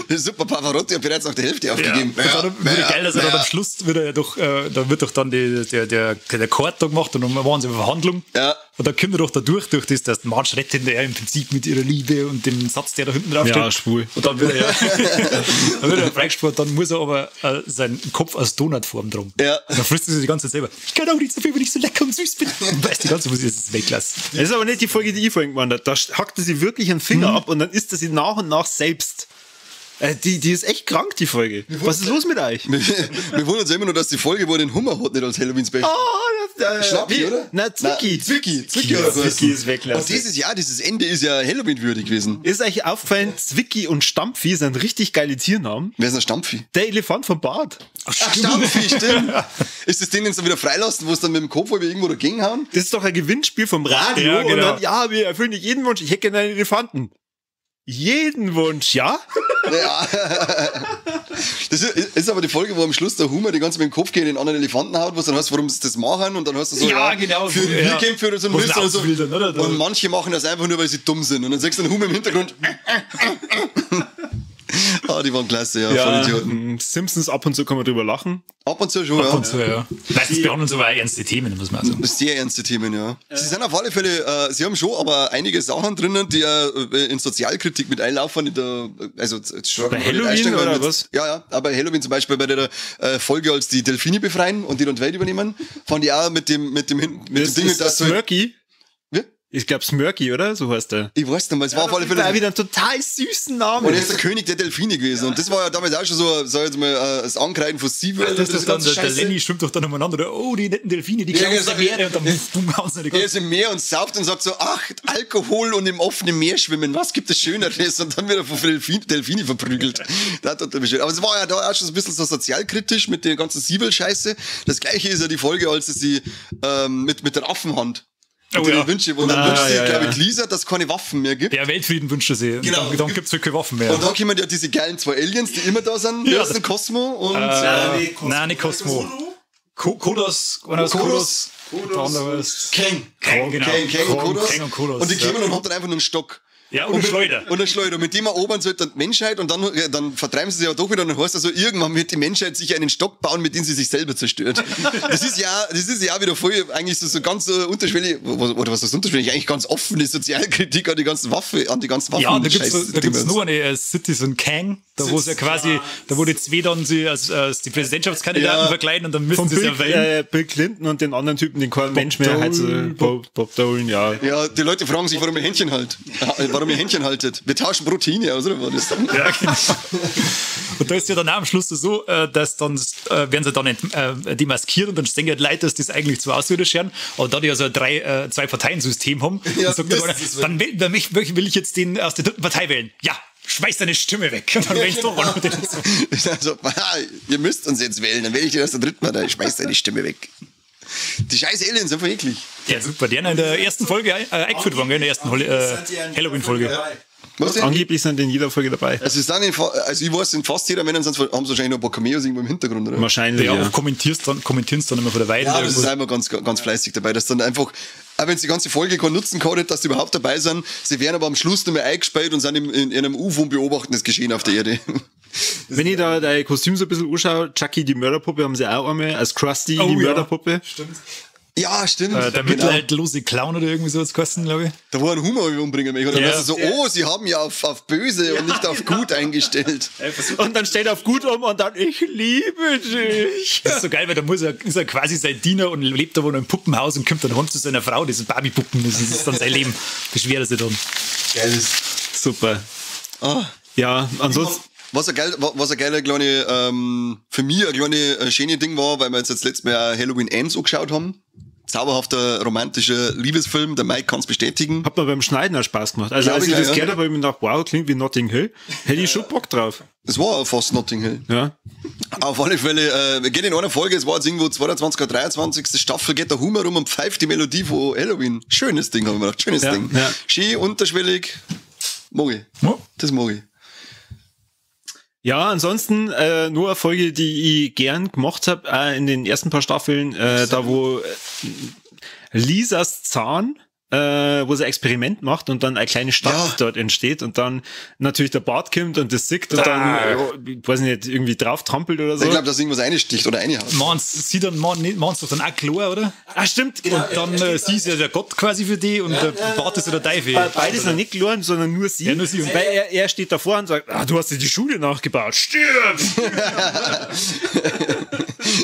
Das ist super. Pavarotti hat bereits nach der Hälfte Ja. aufgegeben. Und dann wird geil, dass er dann am Schluss wird er ja doch, da wird doch dann der Chord da gemacht und dann waren sie eine Verhandlung. Ja. Und dann kommt er doch da durch das, dass der Mensch rettet er im Prinzip mit ihrer Liebe und dem Satz, der da hinten drauf steht. Ja, schwul. Und dann wird er freigesprochen, dann muss er aber seinen Kopf aus Donutform drum. Ja. Und dann frisst er sich die ganze Zeit selber. Ich kann auch nicht so viel, wenn ich so lecker und süß bin. Und weiß die ganze muss ich jetzt weglassen. Das ist aber nicht die Folge, die ich vorhin gemacht habe. Da hackte sie wirklich einen Finger ab und dann isst er sie nach und nach selbst. Die ist echt krank, die Folge. Was ist los mit euch? Wir wundern uns immer nur, dass die Folge, wo er den Hummer hat, nicht als Halloween-Special. Schnappi, oder? Na, Zwicki. Zwicki Ja, oder Zwicki ist weglassen. Und dieses Ende ist ja Halloween-würdig gewesen. Ist euch aufgefallen, Zwicki und Stampfi sind richtig geile Tiernamen? Wer ist ein Stampfi? Der Elefant vom Bart. Ach, Stampfi, stimmt. Ist das den, den sie wieder freilassen, wo es dann mit dem Kopf über irgendwo dagegen hauen? Das ist doch ein Gewinnspiel vom Radio. Ja, genau. Und dann, ja, wir erfüllen nicht jeden Wunsch. Ich hätte gerne einen Elefanten. Jeden Wunsch, ja? Ja. Das ist aber die Folge, wo am Schluss der Hummer die ganze Zeit mit dem Kopf gegen den anderen Elefanten haut, wo du dann hast, warum sie das machen und dann hast du so, Ja, genau. für den Ja. Bierkämpfe oder so ein Was Mist oder so. auswildern, oder? Und manche machen das einfach nur, weil sie dumm sind. Und dann sagst du den Hummer im Hintergrund. Die waren klasse, ja, voll Idioten. Simpsons ab und zu kann man drüber lachen. Ab und zu schon, ja. Und so, ja. Meistens behandeln sie aber auch ernste Themen, muss man sagen. Sehr ernste Themen, ja. Sie sind auf alle Fälle, sie haben schon aber einige Sachen drinnen, die in Sozialkritik mit einlaufen. Bei Halloween oder was? Ja, ja, aber bei Halloween zum Beispiel bei der Folge, als die Delfine befreien und die dann die Welt übernehmen, fand ich auch mit dem Ding, Das ist dass so. Smirky. Wie? Ich glaube Smirky, oder? So heißt der. Ich weiß nicht mehr, es war auf alle Das war Fälle. wieder einen total süßen Namen. Und er ist der König der Delfine gewesen. Und das war ja damals auch schon so, sag ich jetzt mal, das Ankreiden von SeaWorld. Das ist dann, ganze der Scheiße. Lenny schwimmt doch dann umeinander. Oh, die netten Delfine, die Ja, klauen genau, der Meere und dann boom, hauen sie die Er ganze ist im Meer und sauft und sagt so, ach, Alkohol und im offenen Meer schwimmen, was gibt es Schöneres? Und dann wird er von Delfine verprügelt. Das hat er schön. Aber es war ja da auch schon so ein bisschen so sozialkritisch mit der ganzen SeaWorld-Scheiße. Das gleiche ist ja die Folge, als sie mit der Affenhand. Oh, die ja. Wünsche, wo dann wünscht sie, ja, glaube ja. ich, Lisa, dass es keine Waffen mehr gibt. Der Weltfrieden wünscht er sich. Genau. Und dann gibt es keine Waffen mehr. Und dann kommen ja diese geilen 2 Aliens, die immer da sind. Ja. Ja. Das ist ein Cosmo und Nein, nicht Cosmo. Kodos. Kodos. Anderes. Kang. Kang, genau. Kang und Kodos. Kang und Kodos, Und die ja. kommen und haben dann einfach nur einen Stock. Ja, und eine Schleuder. Und eine Schleuder. Mit dem erobern sie halt dann die Menschheit und dann vertreiben sie sich ja doch wieder und dann heißt also, irgendwann wird die Menschheit sich einen Stock bauen, mit dem sie sich selber zerstört. Das ist ja wieder voll, eigentlich so ganz unterschwellig, oder was ist unterschwellig? Eigentlich ganz offene Sozialkritik an die ganzen Waffen. Ja, da gibt's nur eine Citizen Kang, da wo sie ja quasi, da wo die zwei dann sie als die Präsidentschaftskandidaten verkleiden und dann müssen sie es ja wählen. Bill Clinton und den anderen Typen, den kein Mensch mehr heißt, Bob Dolan, ja. Ja, die Leute fragen sich, warum ihr Händchen haltet. Wir tauschen Proteine aus, oder was? Ja, genau. Und da ist ja dann auch am Schluss so, dass dann werden sie dann demaskiert und dann stehen halt Leute, dass das eigentlich zu Außerirdische werden. Aber da die ja so ein Zwei-Parteien-System haben, ja, sagt der, dann will ich jetzt den aus der dritten Partei wählen. Ja, schmeiß deine Stimme weg. Und dann wähle ich doch mal den so. Also, ihr müsst uns jetzt wählen, dann wähle ich den aus der dritten Partei. Schmeiß deine Stimme weg. Die scheiß Aliens sind einfach eklig. Ja, super. Die haben in der ersten Folge eingeführt worden, in der ersten Halloween-Folge. Was denn? Angeblich sind die in jeder Folge dabei. Also ich weiß, in fast jeder Männer haben sie wahrscheinlich noch ein paar Cameos irgendwo im Hintergrund, oder? Wahrscheinlich, ja. Kommentieren es dann immer von der Weide. Ja, das ist immer ganz, ganz fleißig dabei, dass dann einfach, auch wenn sie die ganze Folge keinen Nutzen gehabt hat, dass sie überhaupt dabei sind, sie werden aber am Schluss nicht mehr eingesperrt und sind in einem UFO und beobachten das Geschehen auf der Erde. Wenn ich da dein Kostüm so ein bisschen anschaue, Chucky die Mörderpuppe haben sie auch einmal, als Krusty die Mörderpuppe. Stimmt. Ja, stimmt. Der mittelalterlose Clown oder irgendwie so als Kosten, glaube ich. Da war ein Humor umbringen möchte. Und dann ist so, sie haben ja auf böse und nicht auf gut eingestellt. Und dann stellt er auf gut um und dann, ich liebe dich. Das ist so geil, weil da ist er quasi sein Diener und lebt da wohl im Puppenhaus und kommt dann heim zu seiner Frau, das sind Barbie-Puppen, das ist dann sein Leben. Beschwert er sich dann. Geil. Super. Ja, ansonsten. Was ein geiler kleine, für mich ein kleine schöne Ding war, weil wir jetzt das letzte Mal Halloween Ends angeschaut haben. Zauberhafter, romantischer Liebesfilm, der Mike kann es bestätigen. Hat mir beim Schneiden auch Spaß gemacht. Also als ich das gehört habe, habe ich mir gedacht, wow, klingt wie Notting Hill. Hätte ich schon Bock drauf. Es war fast Notting Hill. Ja. Auf alle Fälle, wir gehen in einer Folge, es war jetzt irgendwo 22. oder 23. Staffel, geht der Humor rum und pfeift die Melodie von Halloween. Schönes Ding, habe ich mir gedacht, schönes Ding. Ja. Schön, unterschwellig. Mag ich. Das mag ich. Ja, ansonsten nur eine Folge, die ich gern gemacht habe, in den ersten paar Staffeln, da wo Lisas Zahn, wo sie ein Experiment macht und dann eine kleine Stadt dort entsteht und dann natürlich der Bart kommt und das sickt und dann, ich weiß nicht, irgendwie drauf trampelt oder so. Ich glaube, dass irgendwas einsticht oder reinhaut. Meinst doch dann auch klar, oder? Ah, stimmt. Und dann sie ist ja der Gott quasi für die und der Bart ist ja der Teufel. Beides noch nicht klar, sondern nur sie. Ja, nur sie. Weil er steht davor und sagt, du hast dir die Schule nachgebaut. Stirb!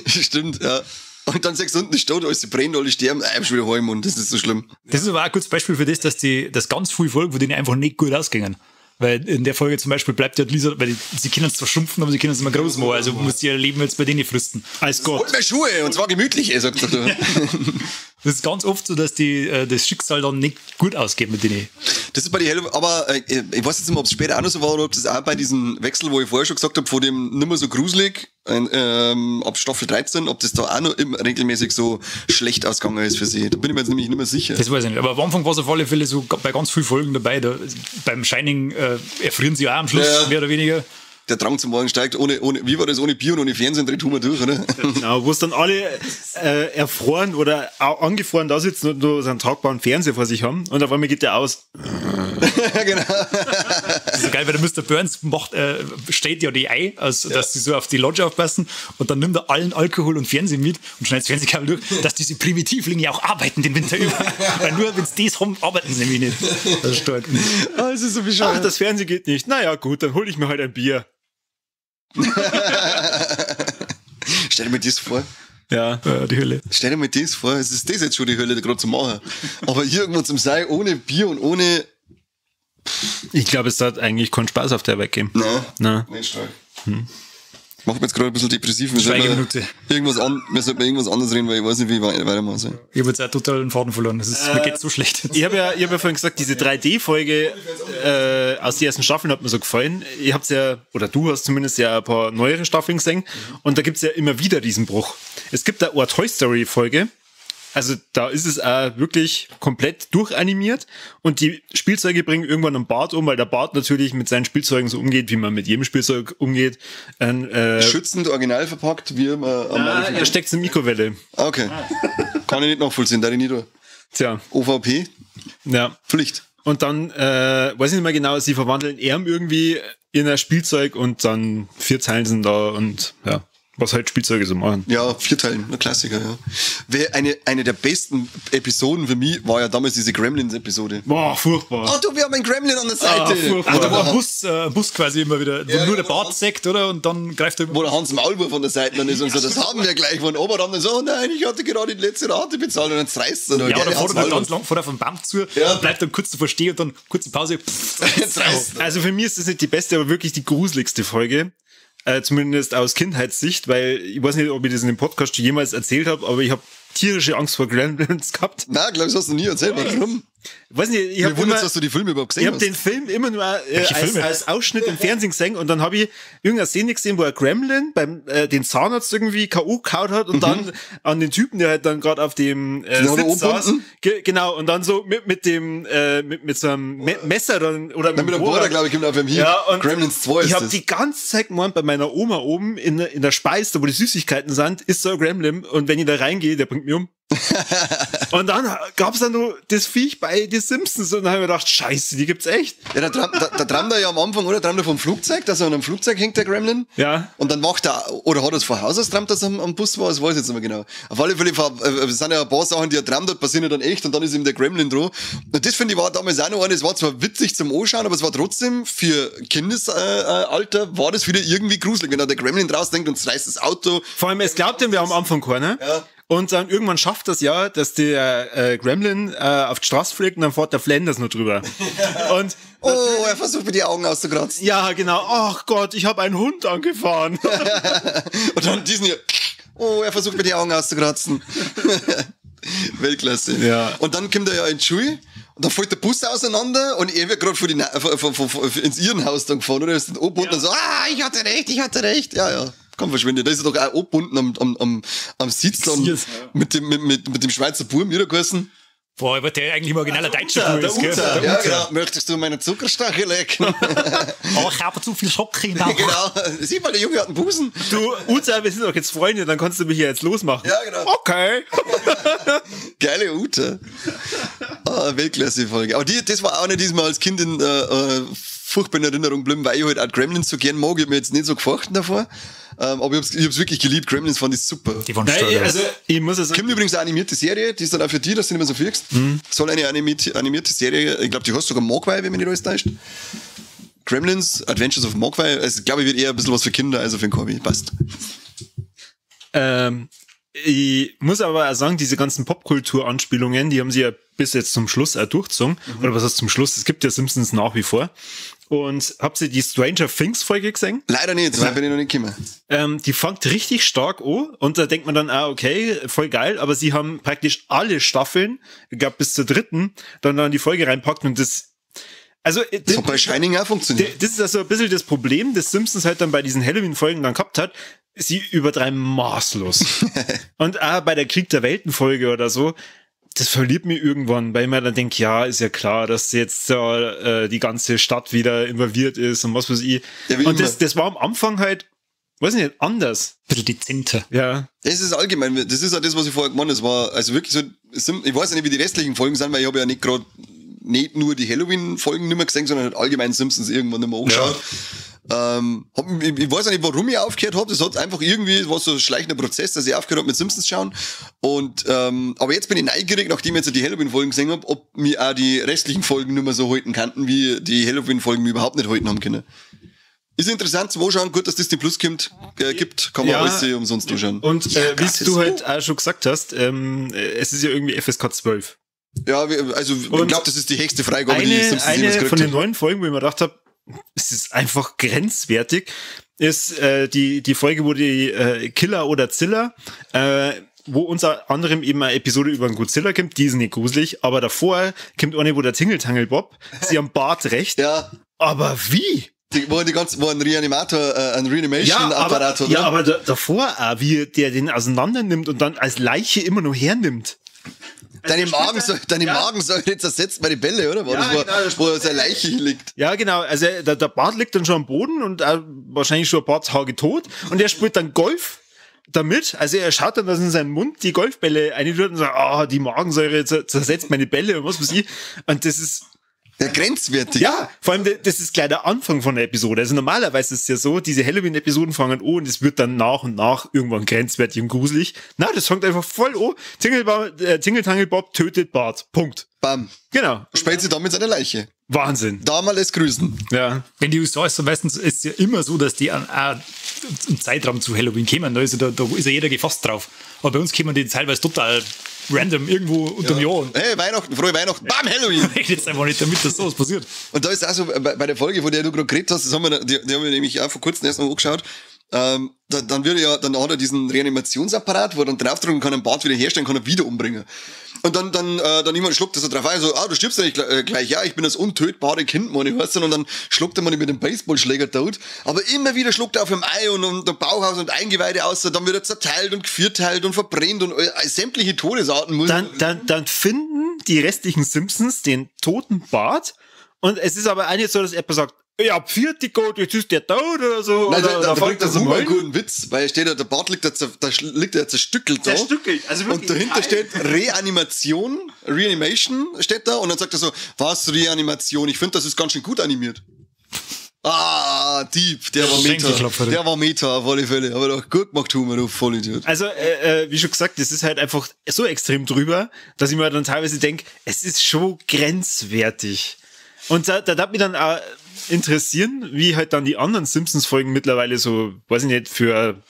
Stimmt, ja. Und dann sagst du unten steht, alles sie brennen, alle sterben, ich schon wieder heim und das ist so schlimm. Das ist aber auch ein gutes Beispiel für das, dass das ganz viele Folgen, wo denen einfach nicht gut ausgingen. Weil in der Folge zum Beispiel bleibt ja Lisa, weil sie können es zwar schrumpfen, aber sie können es immer groß machen, also muss ihr Leben jetzt bei denen fristen. Als Gott. Und mehr Schuhe, und zwar gemütlich, sagt er. Das ist ganz oft so, dass die das Schicksal dann nicht gut ausgeht mit denen. Das ist bei die Hälfte, aber ich weiß jetzt nicht mehr, ob es später auch noch so war oder ob das auch bei diesem Wechsel, wo ich vorher schon gesagt habe, von dem nicht mehr so gruselig, ab Staffel 13, ob das da auch noch regelmäßig so schlecht ausgegangen ist für sie. Da bin ich mir jetzt nämlich nicht mehr sicher. Das weiß ich nicht, aber am Anfang war es auf alle Fälle so bei ganz vielen Folgen dabei. Beim Shining erfrieren sie auch am Schluss, mehr oder weniger. Der Drang zum Morgen steigt, wie war das, ohne Bier und ohne Fernsehen dreht Humor durch, oder? Genau, wo es dann alle erfroren oder angefroren da sitzen und nur so einen tragbaren Fernseher vor sich haben und auf einmal geht der aus. Genau. Das ist so geil, weil der Mr. Burns stellt ja die Ei, also, dass sie so auf die Lodge aufpassen und dann nimmt er allen Alkohol und Fernsehen mit und schneidet das Fernsehkabel durch, dass diese Primitivlinge auch arbeiten den Winter über. Weil nur wenn sie das haben, arbeiten sie nämlich nicht. Das ist stark. Das ist so bescheuert. Ach, das Fernsehen geht nicht. Naja, gut, dann hole ich mir halt ein Bier. Stell dir mal das vor. Ja, die Hölle. Stell dir mal das vor, es ist das jetzt schon die Hölle, gerade zu machen. Aber irgendwo zum Sein, ohne Bier und ohne. Ich glaube, es hat eigentlich keinen Spaß auf der weggehen. Nein. Nicht stark. Macht mir jetzt gerade ein bisschen depressiv. Wir Schweigeminute. Wir sollten irgendwas anderes reden, weil ich weiß nicht, wie ich weitermachen soll. Ich habe jetzt auch total den Faden verloren. Mir geht's so schlecht. Ich hab ja vorhin gesagt, diese 3D-Folge aus den ersten Staffeln hat mir so gefallen. Ihr habt's ja, oder du hast zumindest ja ein paar neuere Staffeln gesehen. Und da gibt's ja immer wieder diesen Bruch. Es gibt da eine Toy Story-Folge. Also da ist es auch wirklich komplett durchanimiert und die Spielzeuge bringen irgendwann einen Bart um, weil der Bart natürlich mit seinen Spielzeugen so umgeht, wie man mit jedem Spielzeug umgeht. Schützend, original verpackt, wie man er steckt in Mikrowelle. Okay. Kann ich nicht nachvollziehen, da ich nicht durch. Tja. OVP? Ja. Pflicht. Und dann, weiß ich nicht mehr genau, sie verwandeln Erm irgendwie in ein Spielzeug und dann 4 Zeilen sind da und ja. Was halt Spielzeuge so machen. Ja, 4 Teilen, ein Klassiker, ja. Eine der besten Episoden für mich war ja damals diese Gremlins-Episode. Boah, furchtbar. Oh, du, wir haben einen Gremlin an der Seite. Also da war ein Bus quasi immer wieder, wo Ja, nur der genau. Bart sägt, oder? Und dann greift er Wo der Hans Maulwurf von der Seite dann ist und so, das haben wir gleich von oben dann so, oh nein, ich hatte gerade die letzte Rate bezahlt und dann reißt er. Ja, oder fährt er ganz lang vor auf dem Baum zu, Ja. bleibt dann kurz davor stehen und dann kurze Pause. Jetzt reißt er. Also für mich ist das nicht die beste, aber wirklich die gruseligste Folge. Zumindest aus Kindheitssicht, weil ich weiß nicht, ob ich das in dem Podcast schon jemals erzählt habe, aber ich habe tierische Angst vor Gremlins gehabt. Nein, glaube ich, das hast du nie erzählt. Warum? Ich weiß nicht, ich Mir habe wundert, dass du die Filme überhaupt ich gesehen habe hast. den Film immer nur Filme? als Ausschnitt im Fernsehen gesehen und dann habe ich irgendeine Szene gesehen, wo ein Gremlin beim den Zahnarzt irgendwie K.O. gehauen hat und dann an den Typen, der halt dann gerade auf dem hat er Sitz saß. umbunden? Genau, und dann so mit so einem Messer dann oder Mit dem Bohrer, glaube ich, kommt auf dem hier. Ja, und Gremlins 2 ist ich habe das. die ganze Zeit gemeint, bei meiner Oma oben in der Speise, da wo die Süßigkeiten sind, ist so ein Gremlin und wenn ich da reingehe, der bringt mich um. Und dann gab's dann noch das Viech bei die Simpsons und dann habe ich mir gedacht, scheiße, die gibt's echt. Ja, da trammt er ja am Anfang, oder? Trammt er vom Flugzeug, dass er an einem Flugzeug hängt, der Gremlin. Ja. Und dann macht er, oder hat er es von Haus aus trammt, dass er am Bus war? Das weiß ich jetzt nicht mehr genau. Auf alle Fälle sind ja ein paar Sachen, die er trammt hat, passieren ja dann echt und dann ist ihm der Gremlin dran. Und das finde ich war damals auch noch eine, es war zwar witzig zum Anschauen, aber es war trotzdem für Kindesalter, war das wieder irgendwie gruselig, wenn da der Gremlin draus denkt und reißt das Auto. Vor allem, es glaubt ihm, wir haben am Anfang keiner. Ja. Und dann irgendwann schafft das ja, dass der Gremlin auf die Straße fliegt und dann fährt der Flanders noch drüber. Und Oh, er versucht mir die Augen auszukratzen. ja, genau. Ach Gott, ich habe einen Hund angefahren. Und dann diesen hier. Oh, er versucht mir die Augen auszukratzen. Weltklasse. Ja. Und dann kommt er ja in die Schule und dann fällt der Bus auseinander und er wird gerade ins Irrenhaus dann gefahren, oder? Er ist dann oben und so, ich hatte recht. Ja. Komm, verschwinde. Da ist er doch auch oben am Sitz dann mit dem Schweizer Buben wieder geheißen. Boah, ich wollte ja eigentlich im originaler Deutscher der gell? Uta. Ja, genau. Möchtest du meine Zuckerstachel lecken? Oh, ich habe zu viel Schocke in der Genau. Sieh mal, der Junge hat einen Busen. Du, Uta, wir sind doch jetzt Freunde, dann kannst du mich hier jetzt losmachen. Ja, genau. Okay. Geile Ute. Weltklasse-Folge. Aber das war auch nicht diesmal als Kind in furchtbar in Erinnerung geblieben, weil ich halt auch Gremlins so gern mag. Ich hab mir jetzt nicht so gefochten davor. Aber ich hab's wirklich geliebt. Gremlins fand ich super. Die waren Nein, stark. also, ich muss es Kommt übrigens eine animierte Serie, die ist dann auch für die, dass du nicht mehr so fliegst. Soll eine animierte Serie, ich glaube, die heißt sogar Mogwai, wenn mich nicht alles täuscht. Gremlins, Adventures of Mogwai. Also, glaube ich, wird eher ein bisschen was für Kinder, also für den Korbi. Passt. Ich muss aber auch sagen, diese ganzen Popkultur-Anspielungen, die haben sie ja bis jetzt zum Schluss auch durchgezogen. Oder was heißt zum Schluss? Es gibt ja Simpsons nach wie vor. Und habt ihr die Stranger Things Folge gesehen? Leider nicht, weil bin ich noch nicht gekommen. Die fängt richtig stark an und da denkt man dann, okay, voll geil, aber sie haben praktisch alle Staffeln, ich glaube bis zur 3., dann die Folge reinpackt und das Das hat bei Shining auch funktioniert. das ist also ein bisschen das Problem, das Simpsons halt dann bei diesen Halloween-Folgen dann gehabt hat. Sie übertreiben maßlos. Und auch bei der Krieg der Welten-Folge oder so, das verliert mich irgendwann, weil ich mir dann denke, ja, ist ja klar, dass jetzt die ganze Stadt wieder involviert ist und was weiß ich. Ja, wie und immer. das war am Anfang halt, weiß nicht, anders. Ein bisschen dezenter. Ja. Das ist allgemein, das ist ja das, was ich vorher gemeint habe. Es war also wirklich so, ich weiß ja nicht, wie die restlichen Folgen sind, weil ich habe ja nicht nur die Halloween-Folgen nicht mehr gesehen, sondern halt allgemein Simpsons irgendwann nicht mehr angeschaut. Ich weiß ja nicht, warum ich aufgehört habe. Das hat einfach irgendwie, war so ein schleichender Prozess, dass ich aufgehört habe mit Simpsons schauen. Und, aber jetzt bin ich neugierig, nachdem ich jetzt die Halloween-Folgen gesehen habe, ob mir auch die restlichen Folgen nicht mehr so halten kannten, wie die Halloween-Folgen mir überhaupt nicht halten haben können. Ist interessant zum Anschauen, gut, dass Disney Plus gibt, kann man Ja. alles umsonst anschauen. Und wie gratis. du halt auch schon gesagt hast, es ist ja irgendwie FSK 12. Ja, also ich glaube, das ist die höchste Freigabe, die Simpsons Eine jemals von gekriegt den haben. neuen Folgen, wo ich mir gedacht habe, es ist einfach grenzwertig, ist die Folge, wo die Killer oder Zilla, wo unter anderem eben eine Episode über einen Godzilla kommt, die ist nicht gruselig, aber davor kommt eine, wo der Tingeltangel Bob, sie am Bart recht, Ja, aber wie? wo ein Reanimator, ein Reanimation-Apparat hat. ja, ne? aber davor auch, wie der den auseinander nimmt und dann als Leiche immer noch hernimmt. Deine Magensäure zersetzt meine Bälle, oder? War Ja, das, wo seine Leiche hier liegt. Ja, genau. Also der Bart liegt dann schon am Boden und wahrscheinlich schon ein paar Tage tot. Und er spielt dann Golf damit. Also er schaut dann, dass in seinen Mund die Golfbälle reintut und sagt, die Magensäure zersetzt meine Bälle und was weiß ich. Und das ist Ja, grenzwertig. Ja, vor allem, das ist gleich der Anfang von der Episode. Also normalerweise ist es ja so, diese Halloween-Episoden fangen an und es wird dann nach und nach irgendwann grenzwertig und gruselig. Na, das fängt einfach voll an. Tingle Bob tötet Bart. Punkt. Bam. Genau. Spät sie damit seine Leiche. Wahnsinn. Da mal es grüßen. Ja. Wenn die USA ist, so meistens ist es ja immer so, dass die einen Zeitraum zu Halloween kommen. Da ist ja jeder gefasst drauf. Aber bei uns kommen die teilweise total random irgendwo unter dem Jahr. Hey, Weihnachten, frohe Weihnachten, bam, Halloween! Ich jetzt einfach nicht damit, dass sowas passiert. Und da ist auch so, bei der Folge, von der du gerade geredet hast, die haben wir nämlich auch vor kurzem erst mal angeschaut, dann hat er diesen Reanimationsapparat, wo er dann draufdrücken kann, einen Bart wieder herstellen kann, er wieder umbringen. Und dann jemand schluckt das so drauf ein, so, du stirbst ja nicht gleich, ja, ich bin das untötbare Kind, Mann, weißt du, und dann schluckt er mal mit dem Baseballschläger tot, aber immer wieder schluckt er auf dem Ei und der Bauchhaus und Eingeweide aus, dann wird er zerteilt und gevierteilt und verbrennt und sämtliche Todesarten. Dann finden die restlichen Simpsons den toten Bart und es ist aber auch nicht so, dass jemand sagt, ja, vierte Gott, jetzt ist der tot oder so. Nein, oder da bringt das der Humor einen guten Witz, weil steht der Bart liegt ja zerstückelt da. Zerstückelt, also wirklich. Und dahinter steht Reanimation steht da und dann sagt er so, was Reanimation? Ich finde, das ist ganz schön gut animiert. Dieb, der war Meta auf alle Fälle. Aber doch gut gemacht, Humor, du Vollidiot. Also, wie schon gesagt, das ist halt einfach so extrem drüber, dass ich mir dann teilweise denke, es ist schon grenzwertig. Und da darf mich dann auch interessieren, wie halt dann die anderen Simpsons-Folgen mittlerweile so, weiß ich nicht, für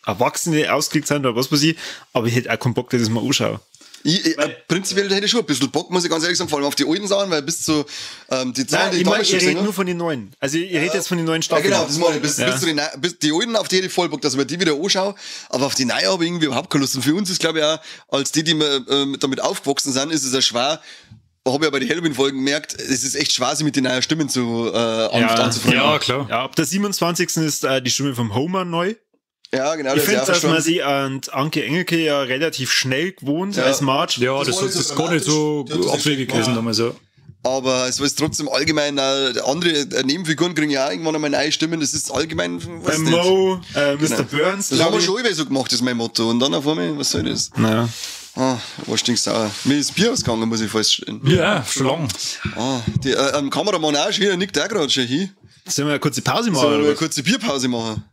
Erwachsene ausgelegt sind oder was weiß ich, aber ich hätte auch keinen Bock, dass ich das mal anschaue. Prinzipiell hätte ich schon ein bisschen Bock, muss ich ganz ehrlich sagen, vor allem auf die alten Sachen, weil bis zu die Zahlen, die ich damals schon rede nur von den neuen. Also ich rede jetzt von den neuen Staffeln. Ja, genau, das meine ich. Bis die alten, auf die hätte ich voll Bock, dass ich mir die wieder anschaue, aber auf die neuen habe ich irgendwie überhaupt keine Lust. Und für uns ist, glaube ich, auch, als die damit aufgewachsen sind, ist es ja schwer, habe ich ja bei den Halloween-Folgen gemerkt, es ist echt schwer, sich mit den neuen Stimmen anzufreuen. Ja, klar. Ja, ab der 27. ist die Stimme vom Homer neu. Ja, genau. Ich finde, dass man sie an Anke Engelke ja relativ schnell gewohnt als Marge. Ja, das ist gar nicht so abwegig gewesen damals, ja. Aber es ist trotzdem allgemein, andere Nebenfiguren kriegen ja auch irgendwann einmal neue Stimmen, das ist allgemein, weiß nicht. Mo, Mr. Burns. Das haben wir schon so gemacht, das ist mein Motto. Und dann auf einmal, was soll das? Naja. Was stinksauer. Mir ist Bier ausgegangen, muss ich feststellen. Ja, schon lang. Am Kameramann auch schon wieder, nickt der gerade schon hin. Sollen wir eine kurze Pause machen? Sollen wir eine kurze Bierpause machen?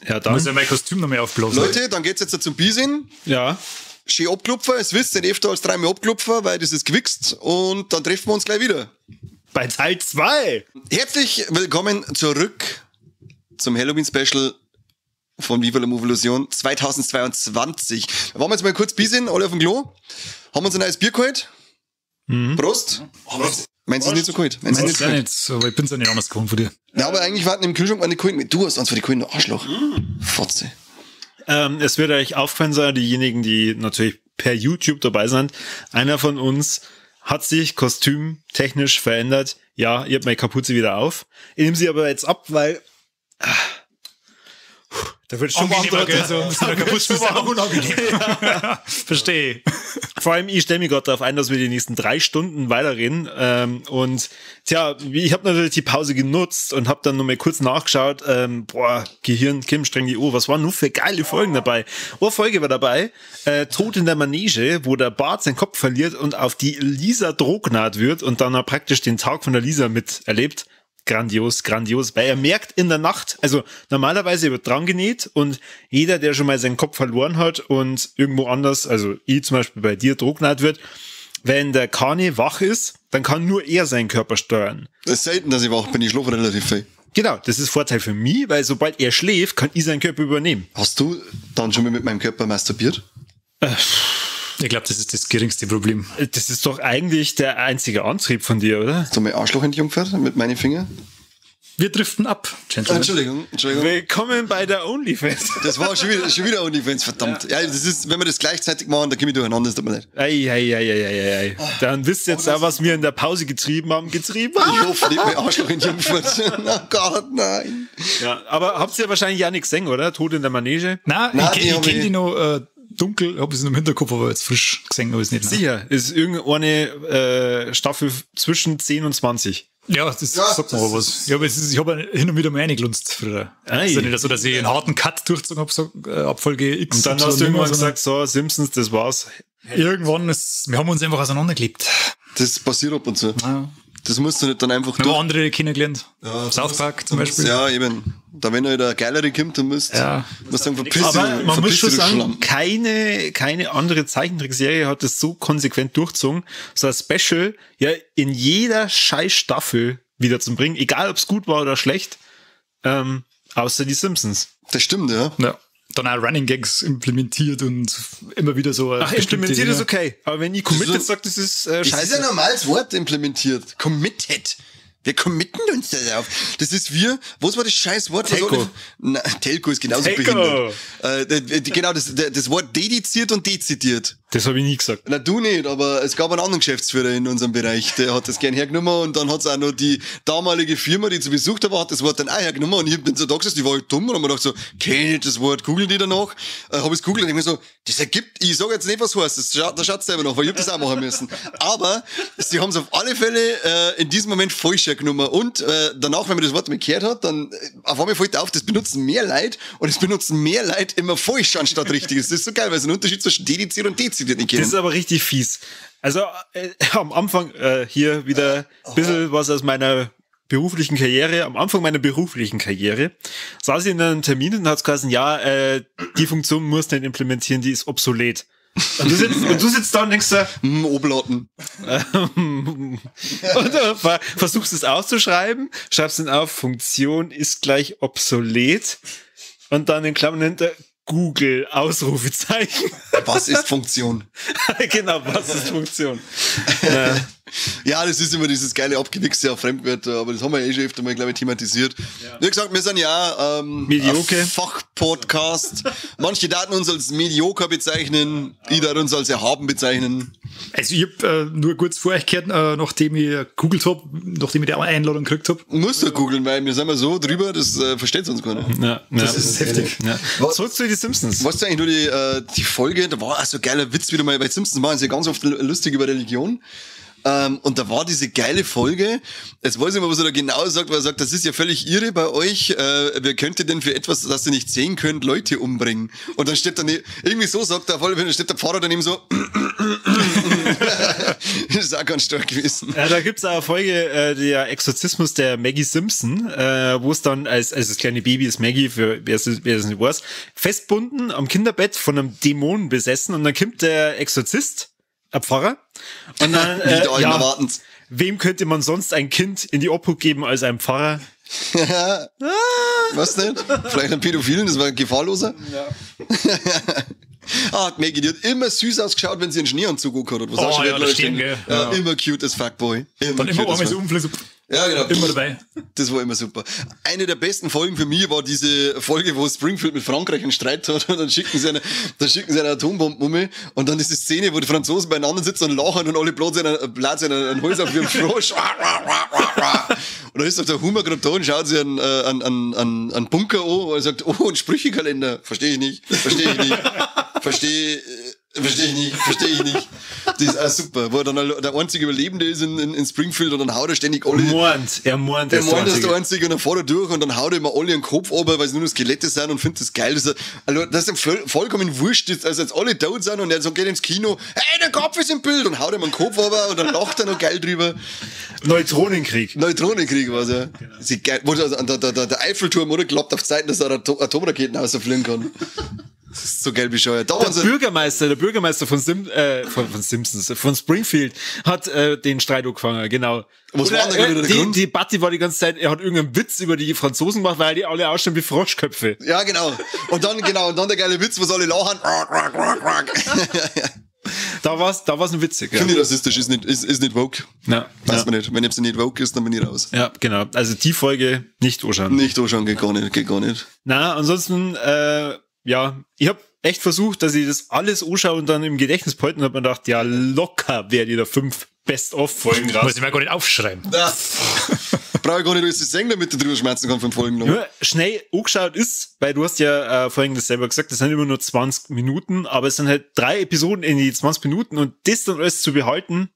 Ja, dann. Muss ja mein Kostüm noch mehr aufblasen. Leute, dann geht's jetzt zum Biersinn. Ja. Schön abklopfen, es wisst ihr, öfter als 3 Mal abklopfen, weil das ist gewichst und dann treffen wir uns gleich wieder. Bei Teil 2. Herzlich willkommen zurück zum Halloween-Special von Viva la Movilusion 2022. Wir waren jetzt mal kurz Biersinn, alle auf dem Klo, haben uns ein neues Bier geholt. Prost. Meinst du es nicht so kalt? Meinst du nicht so kalt? Aber ich bin's ja nicht anders gekommen von dir. Ja, aber eigentlich warten im Kühlschrank eine Kohlen. Du hast uns für die Kohlen, Arschloch. Fotze. Es wird euch aufgefallen sein, diejenigen, die natürlich per YouTube dabei sind, einer von uns hat sich kostümtechnisch verändert. Ja, ihr habt meine Kapuze wieder auf. Ich nehme sie aber jetzt ab, weil da wird schon unangenehm, so mit einer Kapuze ist auch unangenehm. Ja. Verstehe. Vor allem, ich stelle mich gerade darauf ein, dass wir die nächsten 3 Stunden weiterreden. Und tja, ich habe natürlich die Pause genutzt und habe dann noch mal kurz nachgeschaut. Gehirn, Kim, streng die Uhr. Was waren nur für geile Folgen dabei? Eine Folge war dabei, Tod in der Manege, wo der Bart seinen Kopf verliert und auf die Lisa drohnaht wird und dann praktisch den Tag von der Lisa miterlebt. Grandios, weil er merkt in der Nacht, also normalerweise wird dran genäht und jeder, der schon mal seinen Kopf verloren hat und irgendwo anders, also ich zum Beispiel bei dir drohnaht wird, wenn der Kane wach ist, dann kann nur er seinen Körper steuern. Das ist selten, dass ich wach bin, ich schlafe relativ viel. Genau, das ist Vorteil für mich, weil sobald er schläft, kann ich seinen Körper übernehmen. Hast du dann schon mal mit meinem Körper masturbiert? Ich glaube, das ist das geringste Problem. Das ist doch eigentlich der einzige Antrieb von dir, oder? Hast du mein Arschloch entjungfert mit meinen Fingern? Wir driften ab, Gentlemen. Entschuldigung. Willkommen bei der OnlyFans. Das war schon wieder OnlyFans, verdammt. Ja, das ist, wenn wir das gleichzeitig machen, dann komme ich durcheinander, das tut mir leid. Ei. Dann wisst ihr jetzt auch, was wir in der Pause getrieben haben. Ich hoffe nicht, mein Arschloch entjungfert. Oh Gott, nein. Ja, aber habt ihr wahrscheinlich ja nichts gesehen, oder? Tod in der Manege? Nein, ich kenne die noch dunkel, habe ich es noch im Hinterkopf, aber jetzt frisch gesehen habe ich es nicht. Sicher, ist irgendeine Staffel zwischen 10 und 20. Ja, das sagt mir aber was. Ja, aber ich habe hin und wieder mal reingelunzt früher. Es ist ja nicht so, dass ich einen harten Cut durchgezogen habe, so ab Folge X. Und dann hast du irgendwann gesagt, so, Simpsons, das war's. Irgendwann wir haben uns einfach auseinandergelebt. Das passiert ab und zu. Ja. Das musst du nicht dann einfach Wir haben andere kennengelernt. Ja, South Park zum Beispiel. Ja, eben. Da wenn halt eine geilere kommt, dann musst du sagen, Aber man muss schon sagen, Schlamm. keine andere Zeichentrickserie hat das so konsequent durchzogen, so ein Special ja in jeder scheiß Staffel wieder zu bringen, egal ob es gut war oder schlecht, außer die Simpsons. Das stimmt, ja. Ja. Dann auch Running Gags implementiert und immer wieder so. Ach, implementiert ist okay, aber wenn ich committed Das ist- sagt, das ist Das scheiße. ist ein normales Wort implementiert. Committed. Wir committen uns darauf. Das ist was war das scheiß Wort? Telco. Telco ist genauso Telco. behindert. Genau, das Wort dediziert und dezidiert. Das habe ich nie gesagt. Na, du nicht, aber es gab einen anderen Geschäftsführer in unserem Bereich, der hat das gern hergenommen und dann hat es auch noch die damalige Firma, die zu Besuch da war, hat das Wort dann auch hergenommen und ich bin so da gesessen, die war halt dumm und hab mir gedacht so, kenn ich das Wort, google die danach, hab ich's googelt und denk mir so, das ergibt, ich sag jetzt nicht, was heißt, da schaut's selber nach, weil ich hab das auch machen müssen. Aber sie haben es auf alle Fälle in diesem Moment falsch hergenommen und danach, wenn man das Wort mal gehört hat, dann auf einmal fällt auf, das benutzen mehr Leute und es benutzen mehr Leute immer falsch anstatt richtig. Das ist so geil, weil es einen Unterschied zwischen dediziert und dezidiert nicht Das kennen. ist aber richtig fies. Also am Anfang hier wieder ein bisschen was aus meiner beruflichen Karriere. Am Anfang meiner beruflichen Karriere saß ich in einem Termin und hat's geheißen, ja, die Funktion musst du nicht implementieren, die ist obsolet. Und du sitzt da und denkst so, Oblaten. und du versuchst es auszuschreiben, schreibst dann auf, Funktion ist gleich obsolet und dann in Klammern hinter Google, Ausrufezeichen. Was ist Funktion? Genau, was ist Funktion? Ja, das ist immer dieses geile Abgewichste auf Fremdwörter, aber das haben wir eh schon öfter mal, glaube ich, thematisiert. Wie gesagt, wir sind ja Mediocre. ein Fachpodcast. Manche Daten uns als mediocre bezeichnen, ich darf uns als erhaben bezeichnen. Also ich hab nur kurz vorher gehört, nachdem ich gegoogelt hab, nachdem ich die Einladung gekriegt hab. Musst du googeln, weil wir sind mal so drüber, das versteht uns keiner. Ja, Das ist heftig. Ja. Zurück zu den Simpsons. Was ist eigentlich nur die Folge, da war auch so ein geiler Witz wieder mal, bei Simpsons machen sie ja ganz oft lustig über Religion. Und da war diese geile Folge, jetzt weiß ich mal, was er da genau sagt, weil er sagt, das ist ja völlig irre bei euch, wer könnte denn für etwas, das ihr nicht sehen könnt, Leute umbringen? Und dann steht dann, irgendwie so sagt er, dann steht der Pfarrer daneben so, das ist auch ganz stark gewesen. Ja, da gibt's auch eine Folge, der Exorzismus der Maggie Simpson, wo es dann als das kleine Baby ist Maggie, für wer es nicht weiß, festbunden am Kinderbett von einem Dämon besessen und dann kommt der Exorzist, ein Pfarrer, und dann, Nicht allen erwarten's. wem könnte man sonst ein Kind in die Obhut geben als ein Pfarrer? Was nicht? Vielleicht ein Pädophilen, das war gefahrloser. Ja. Maggie, die hat immer süß ausgeschaut, wenn sie einen Schneeanzug angehabt hat. Was auch schon ja, wieder das Leute stimmt, denken. gell. Ja, immer cute as Fuckboy. Dann immer cute as einmal so fuck. umfließen. Ja, genau. Immer dabei. Das war immer super. Eine der besten Folgen für mich war diese Folge, wo Springfield mit Frankreich einen Streit hat und dann schicken sie eine Atombombe um und dann diese Szene, wo die Franzosen beieinander sitzen und lachen und alle blasen einen Hals auf ihren Frosch. Und dann ist doch der Humor gerade da und schaut sich einen Bunker an und er sagt, oh, ein Sprüchekalender. Verstehe ich nicht. Verstehe ich nicht. Das ist auch super. Wo er dann der einzige Überlebende ist in Springfield und dann haut er ständig alle. Er mournt, Der meint, das ist der Einzige und dann fährt er durch und dann haut er immer alle den Kopf runter, weil sie nur noch Skelette sind und findet das geil. Das ist ihm vollkommen wurscht, also jetzt alle tot sind und er so geht ins Kino, hey, der Kopf ist im Bild und haut ihm den Kopf runter und dann lacht er noch geil drüber. Neutronenkrieg. Neutronenkrieg war's, ja. Das ist geil. Wo der Eiffelturm, oder? Klappt auf Zeiten, dass er Atomraketen rausfliegen kann. Das ist so geil bescheuert. Da waren Der Bürgermeister von Simpsons, von Springfield, hat den Streit angefangen, genau. Was war denn wieder der Grund? Die Debatte war die ganze Zeit, er hat irgendeinen Witz über die Franzosen gemacht, weil die alle ausschauen wie Froschköpfe. Ja, genau. Und dann der geile Witz, was alle lachen. Da war's noch witzig. Ja. Finde ich rassistisch, ist nicht woke. Ja, Weiß man nicht. Wenn es nicht woke ist, dann bin ich raus. ja, genau. Also die Folge nicht anschauen. Nicht anschauen, geht gar nicht. Na, ansonsten, ja, ich habe echt versucht, dass ich das alles anschaue und dann im Gedächtnis behalten und habe mir gedacht, ja, locker werde ich da 5 Best-of-Folgen raus. Muss ich mir gar nicht aufschreiben. Brauche ich gar nicht alles sagen, damit du drüber schmerzen kannst von Folgen lang. Nur schnell angeschaut ist, weil du hast ja vorhin das selber gesagt, das sind immer nur 20 Minuten, aber es sind halt 3 Episoden in die 20 Minuten und das dann alles zu behalten.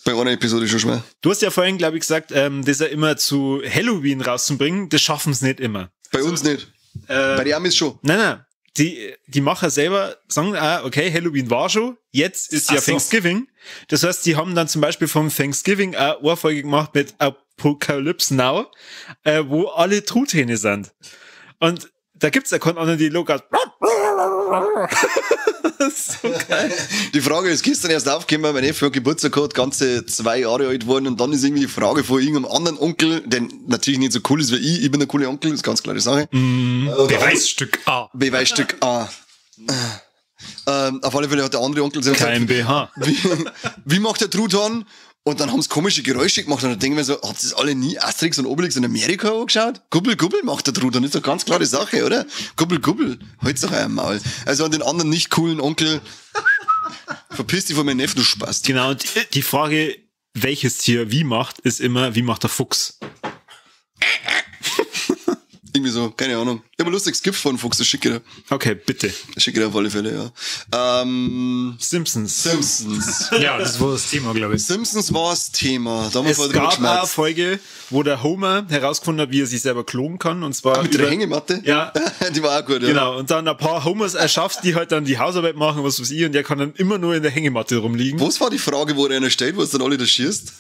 Bei einer Episode schon schwer. Du hast ja vorhin, glaube ich, gesagt, das ja immer zu Halloween rauszubringen, das schaffen sie nicht immer. Bei uns nicht. Bei den Amis schon. Nein, die Macher selber sagen, okay, Halloween war schon, jetzt ist ja Thanksgiving. Das heißt, die haben dann zum Beispiel vom Thanksgiving eine Folge gemacht mit Apocalypse Now, wo alle Truthähne sind. Und da gibt's ja keinen anderen Dialog als so geil. Die Frage ist gestern erst aufgekommen, mein Neffe hat Geburtstag gehabt, ganze 2 Jahre alt geworden und dann ist irgendwie die Frage von irgendeinem anderen Onkel, der natürlich nicht so cool ist wie ich bin der coole Onkel, das ist ganz klare Sache. Beweisstück A. Beweisstück A. Auf alle Fälle hat der andere Onkel gesagt, Kein BH. wie macht der Truthahn? Und dann haben sie komische Geräusche gemacht und dann denken wir so, habt ihr das alle nie Asterix und Obelix in Amerika angeschaut? Gubbel, gubbel macht der Truthahn, ist doch ganz klare Sache, oder? Gubbel, gubbel, halt's doch euer Maul. Also an den anderen nicht coolen Onkel, verpiss dich von meinem Neffen, du Spaß. Genau, und die Frage, welches Tier wie macht, ist immer, wie macht der Fuchs? Irgendwie so, keine Ahnung. Ich habe ein lustiges Gift von Fuchs, das schicke ich dir. Okay, bitte. Das schicke ich dir auf alle Fälle, ja. Simpsons. Ja, das war das Thema, glaube ich. Simpsons war das Thema. Da haben wir Es vorher drüber gab eine geschmerzt. Folge, wo der Homer herausgefunden hat, wie er sich selber klonen kann. Und zwar Mit der Hängematte? Ja. Die war auch gut, ja. Genau, und dann ein paar Homers erschafft, die halt dann die Hausarbeit machen, was weiß ich, und der kann dann immer nur in der Hängematte rumliegen. Was war die Frage, wo einer stellt, wo es dann alle da schießt?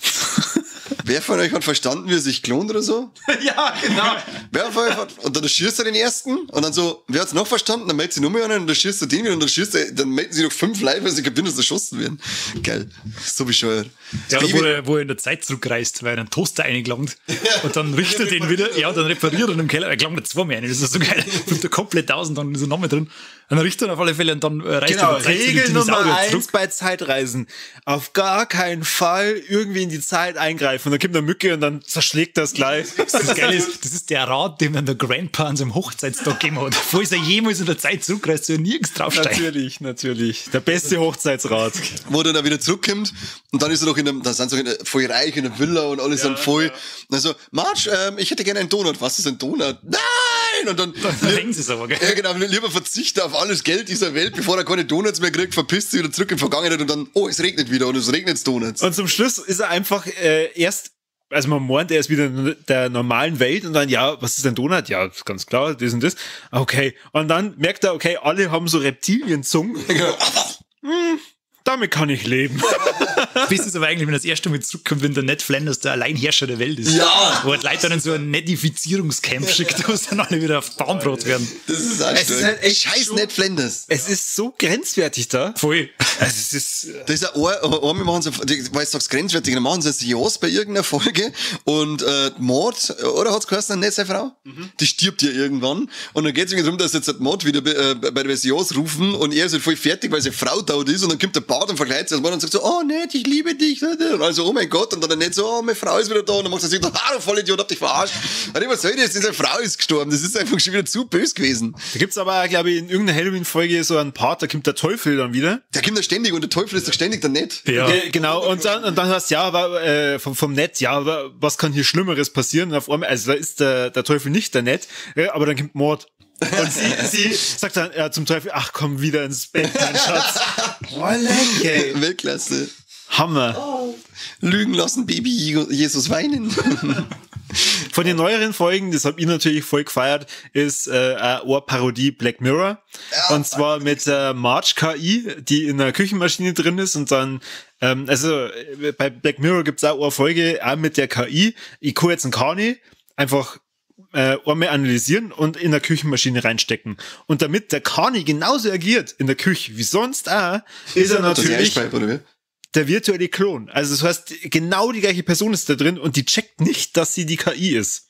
Wer von euch hat verstanden, wie er sich klont oder so? Ja, genau. Wer von euch hat, und dann schießt er den ersten und dann so, wer hat's noch verstanden? Dann meldet sich Nummer an und dann schießt er den wieder und dann schießt er, dann melden sich noch 5 Leute, weil sie kapieren, dass erschossen werden. Geil. So bescheuert. Ja, wo er in der Zeit zurückreist, weil er einen Toaster eingelangt und dann richtet ihn wieder, ja, dann repariert er im Keller, er gelangt 2 mehr rein, das ist so geil, fliegt er komplett aus und dann ist er noch mehr drin. Und dann richtet er auf alle Fälle und dann reist Genau, er in der Zeit Regel zu den Nummer Dinosauriern 1 zurück. bei Zeitreisen. Auf gar keinen Fall irgendwie in die Zeit eingreifen. Und dann kommt eine Mücke und dann zerschlägt das gleich. Das Geile ist, das ist der Rat, den dann der Grandpa an seinem Hochzeitstag gegeben hat. Falls er jemals in der Zeit zurückreist, soll er nirgends draufsteigen. Natürlich. Der beste Hochzeitsrat. Wo er dann wieder zurückkommt und dann ist er doch da sind sie voll reich in einer Villa und alle sind voll. Und dann so, Marge, ich hätte gerne einen Donut. Was ist ein Donut? Nein! Und dann Denken sie es aber, gell? ja, genau, lieber verzichte auf alles Geld dieser Welt, bevor er keine Donuts mehr kriegt, verpisst sich wieder zurück in die Vergangenheit und dann, oh, es regnet wieder und es regnet Donuts. Und zum Schluss ist er einfach erst, also man meint, er ist wieder in der normalen Welt und dann, ja, was ist ein Donut? Ja, ganz klar, das und das. Okay. Und dann merkt er, okay, alle haben so Reptilienzungen. Damit kann ich leben. Bis es aber eigentlich, wenn das erste Mal zurückkommt, wenn der Ned Flanders der Alleinherrscher der Welt ist. Ja. Wo halt Leute dann in so ein Nedifizierungscamp schickt, wo es dann alle wieder auf Bahnbrot werden. Das ist auch Es ist halt echt Scheiß so- Ned Flanders. Es ist so grenzwertig da. Voll. Also es ist, Das ist einmal machen sie, weil ich sag's grenzwertig, dann machen sie ein Jaws bei irgendeiner Folge und Maud, oder hat's geheißen, nicht seine Frau? Die stirbt ja irgendwann und dann geht's irgendwie darum, dass jetzt Maud wieder bei der Jaws rufen und er ist halt voll fertig, weil seine Frau tot ist und dann kommt der Bart und verkleidet sich als Mann und sagt so, oh Ned, ich liebe dich. Und also, oh mein Gott, und dann nicht so, oh, meine Frau ist wieder da und dann macht er sich so, ah, du Vollidiot, hab dich verarscht. Und was soll das? Seine Frau ist gestorben, das ist einfach schon wieder zu böse gewesen. da gibt's aber, glaube ich, in irgendeiner Halloween-Folge so einen Part, da kommt der Teufel dann wieder. Der kommt da ständig und der Teufel ist doch ständig der Ned. Ja. Genau, und dann hast du, ja, aber, vom Ned, ja, aber was kann hier Schlimmeres passieren? Und auf einmal, also da ist der Teufel nicht der Ned, aber dann kommt Mord. Und sie sagt dann zum Teufel, ach komm, wieder ins Bett, mein Schatz. Okay. Weltklasse. Hammer. Lügen lassen, Baby Jesus weinen. Von den neueren Folgen, das hab ich natürlich voll gefeiert, ist eine Ohrparodie Black Mirror. Und zwar mit Marge KI, die in einer Küchenmaschine drin ist und dann, bei Black Mirror gibt's auch eine Folge, auch mit der KI. Ich kann jetzt einen Kani einfach einmal analysieren und in der Küchenmaschine reinstecken. Und damit der Kani genauso agiert in der Küche wie sonst auch, ist er Das natürlich Eispeibe, oder wie? der virtuelle Klon. Also das heißt, genau die gleiche Person ist da drin und die checkt nicht, dass sie die KI ist.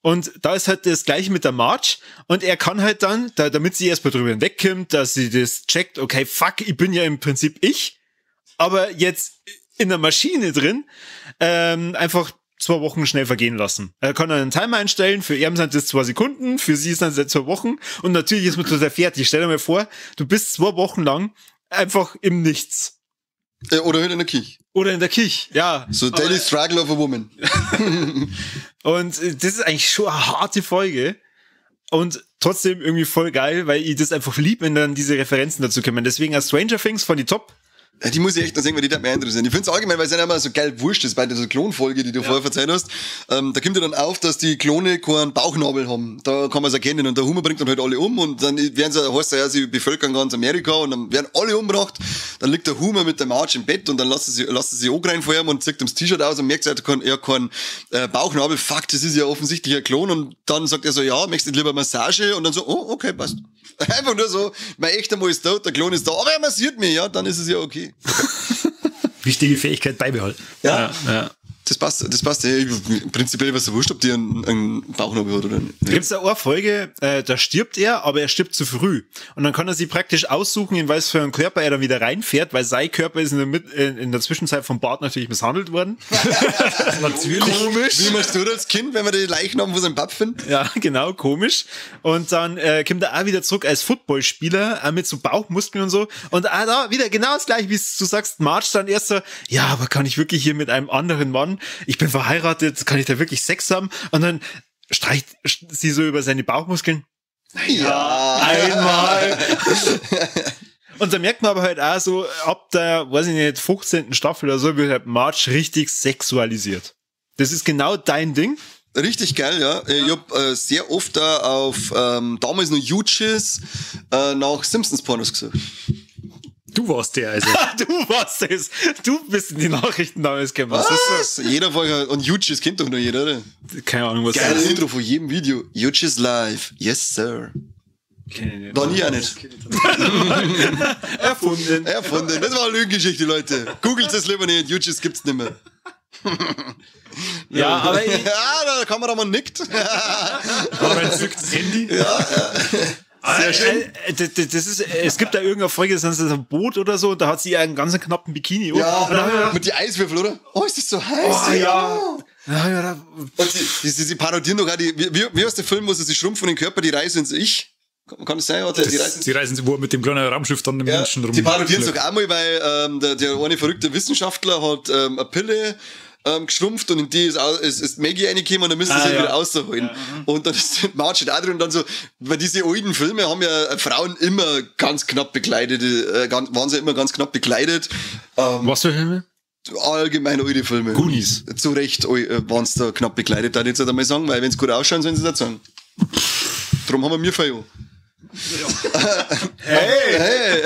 Und da ist halt das Gleiche mit der Marge und er kann halt dann, damit sie erstmal drüber hinwegkommt, dass sie das checkt, okay, fuck, ich bin ja im Prinzip ich, aber jetzt in der Maschine drin, einfach 2 Wochen schnell vergehen lassen. Er kann einen Timer einstellen, für ihn sind das 2 Sekunden, für sie sind das 2 Wochen und natürlich ist man total fertig. Stell dir mal vor, du bist 2 Wochen lang einfach im Nichts. Oder halt in der Kirche. Oder in der Kirche, ja. So Daily Struggle of a Woman. Und das ist eigentlich schon eine harte Folge. Und trotzdem irgendwie voll geil, weil ich das einfach lieb, wenn dann diese Referenzen dazu kommen. Deswegen als Stranger Things von die Top. Ja, die muss ich echt noch sehen, weil die hat mich interessieren. Ich finde es allgemein, weil es ja immer so geil wurscht ist bei dieser Klonfolge, die du vorher erzählt hast. Da kommt ja dann auf, dass die Klone keinen Bauchnabel haben. Da kann man es erkennen. Und der Humor bringt dann halt alle um und dann werden sie, heißt ja, sie bevölkern ganz Amerika und dann werden alle umgebracht. Dann liegt der Humor mit dem Arsch im Bett und dann lassen sie auch rein vor ihm und zieht ihm das T-Shirt aus und merkt, er hat keinen Bauchnabel. Fuck, das ist ja offensichtlich ein Klon. Und dann sagt er so, ja, möchtest du lieber Massage? Und dann so, oh, okay, passt. Einfach nur so, mein echter Mann ist tot, der Klon ist da, aber er massiert mich, ja, dann ist es ja okay. Wichtige Fähigkeit beibehalten. Ja. Das passt. Ja. Prinzipiell was so wurscht, ob die einen Bauchnabel hat oder nicht. Da gibt's da eine Folge, da stirbt er, aber er stirbt zu früh. Und dann kann er sich praktisch aussuchen, in was für einen Körper er dann wieder reinfährt, weil sein Körper ist in der Zwischenzeit vom Bart natürlich misshandelt worden. Natürlich. Komisch. Wie machst du das als Kind, wenn man die Leichnam von seinem Pap findet? Ja, genau, komisch. Und dann kommt er auch wieder zurück als Footballspieler, mit so Bauchmuskeln und so. Und da wieder genau das gleiche, wie du sagst, Marge dann erst so, ja, aber kann ich wirklich hier mit einem anderen Mann, ich bin verheiratet, kann ich da wirklich Sex haben? Und dann streicht sie so über seine Bauchmuskeln. Ja. Einmal. Und da merkt man aber halt auch so, ab der, weiß ich nicht, 15. Staffel oder so, wird halt Marge richtig sexualisiert. Das ist genau dein Ding. Richtig geil, ja. Ich hab sehr oft auf damals noch YouTubes nach Simpsons-Pornos gesucht. Du warst der, also. Du warst es. Du bist in die Nachrichten damals gekommen. Was? Jeder Folge und YouTubes kennt doch nur jeder, oder? Keine Ahnung, was Geiles Intro von jedem Video. YouTubes live. Yes, sir. War nie auch nicht. Erfunden. Das war eine Lügengeschichte, Leute. Googelt es lieber nicht. YouTubes gibt's nicht mehr. Ja, aber ja, der Kameramann nickt. Aber entzückt das Handy. Ja. Sehr schön. Es gibt da irgendeine Folge, das ist ein Boot oder so, da hat sie einen ganz knappen Bikini. Ja, mit die Eiswürfel, oder? Oh, ist das so heiß? Oh, ja. Und sie parodieren doch auch wie heißt der Film, wo sie sich schrumpfen von den Körper, die Reise ins Ich? Kann das sein? Die reisen wo mit dem kleinen Raumschiff dann dem Menschen rum. Die parodieren es doch auch mal, weil der eine verrückte Wissenschaftler hat eine Pille geschrumpft und in die ist Maggie reingekommen und dann müssen sie wieder rausholen. Ja. Und dann ist Marge da drin und dann so, weil diese alten Filme haben ja Frauen immer ganz knapp bekleidet, waren sie immer ganz knapp bekleidet. Was für Filme? Allgemein alte Filme. Goonies. Zu Recht waren sie da knapp bekleidet, da jetzt einmal sagen, weil wenn sie gut ausschauen, sollen sie das sagen. Darum haben wir Feier. Hey!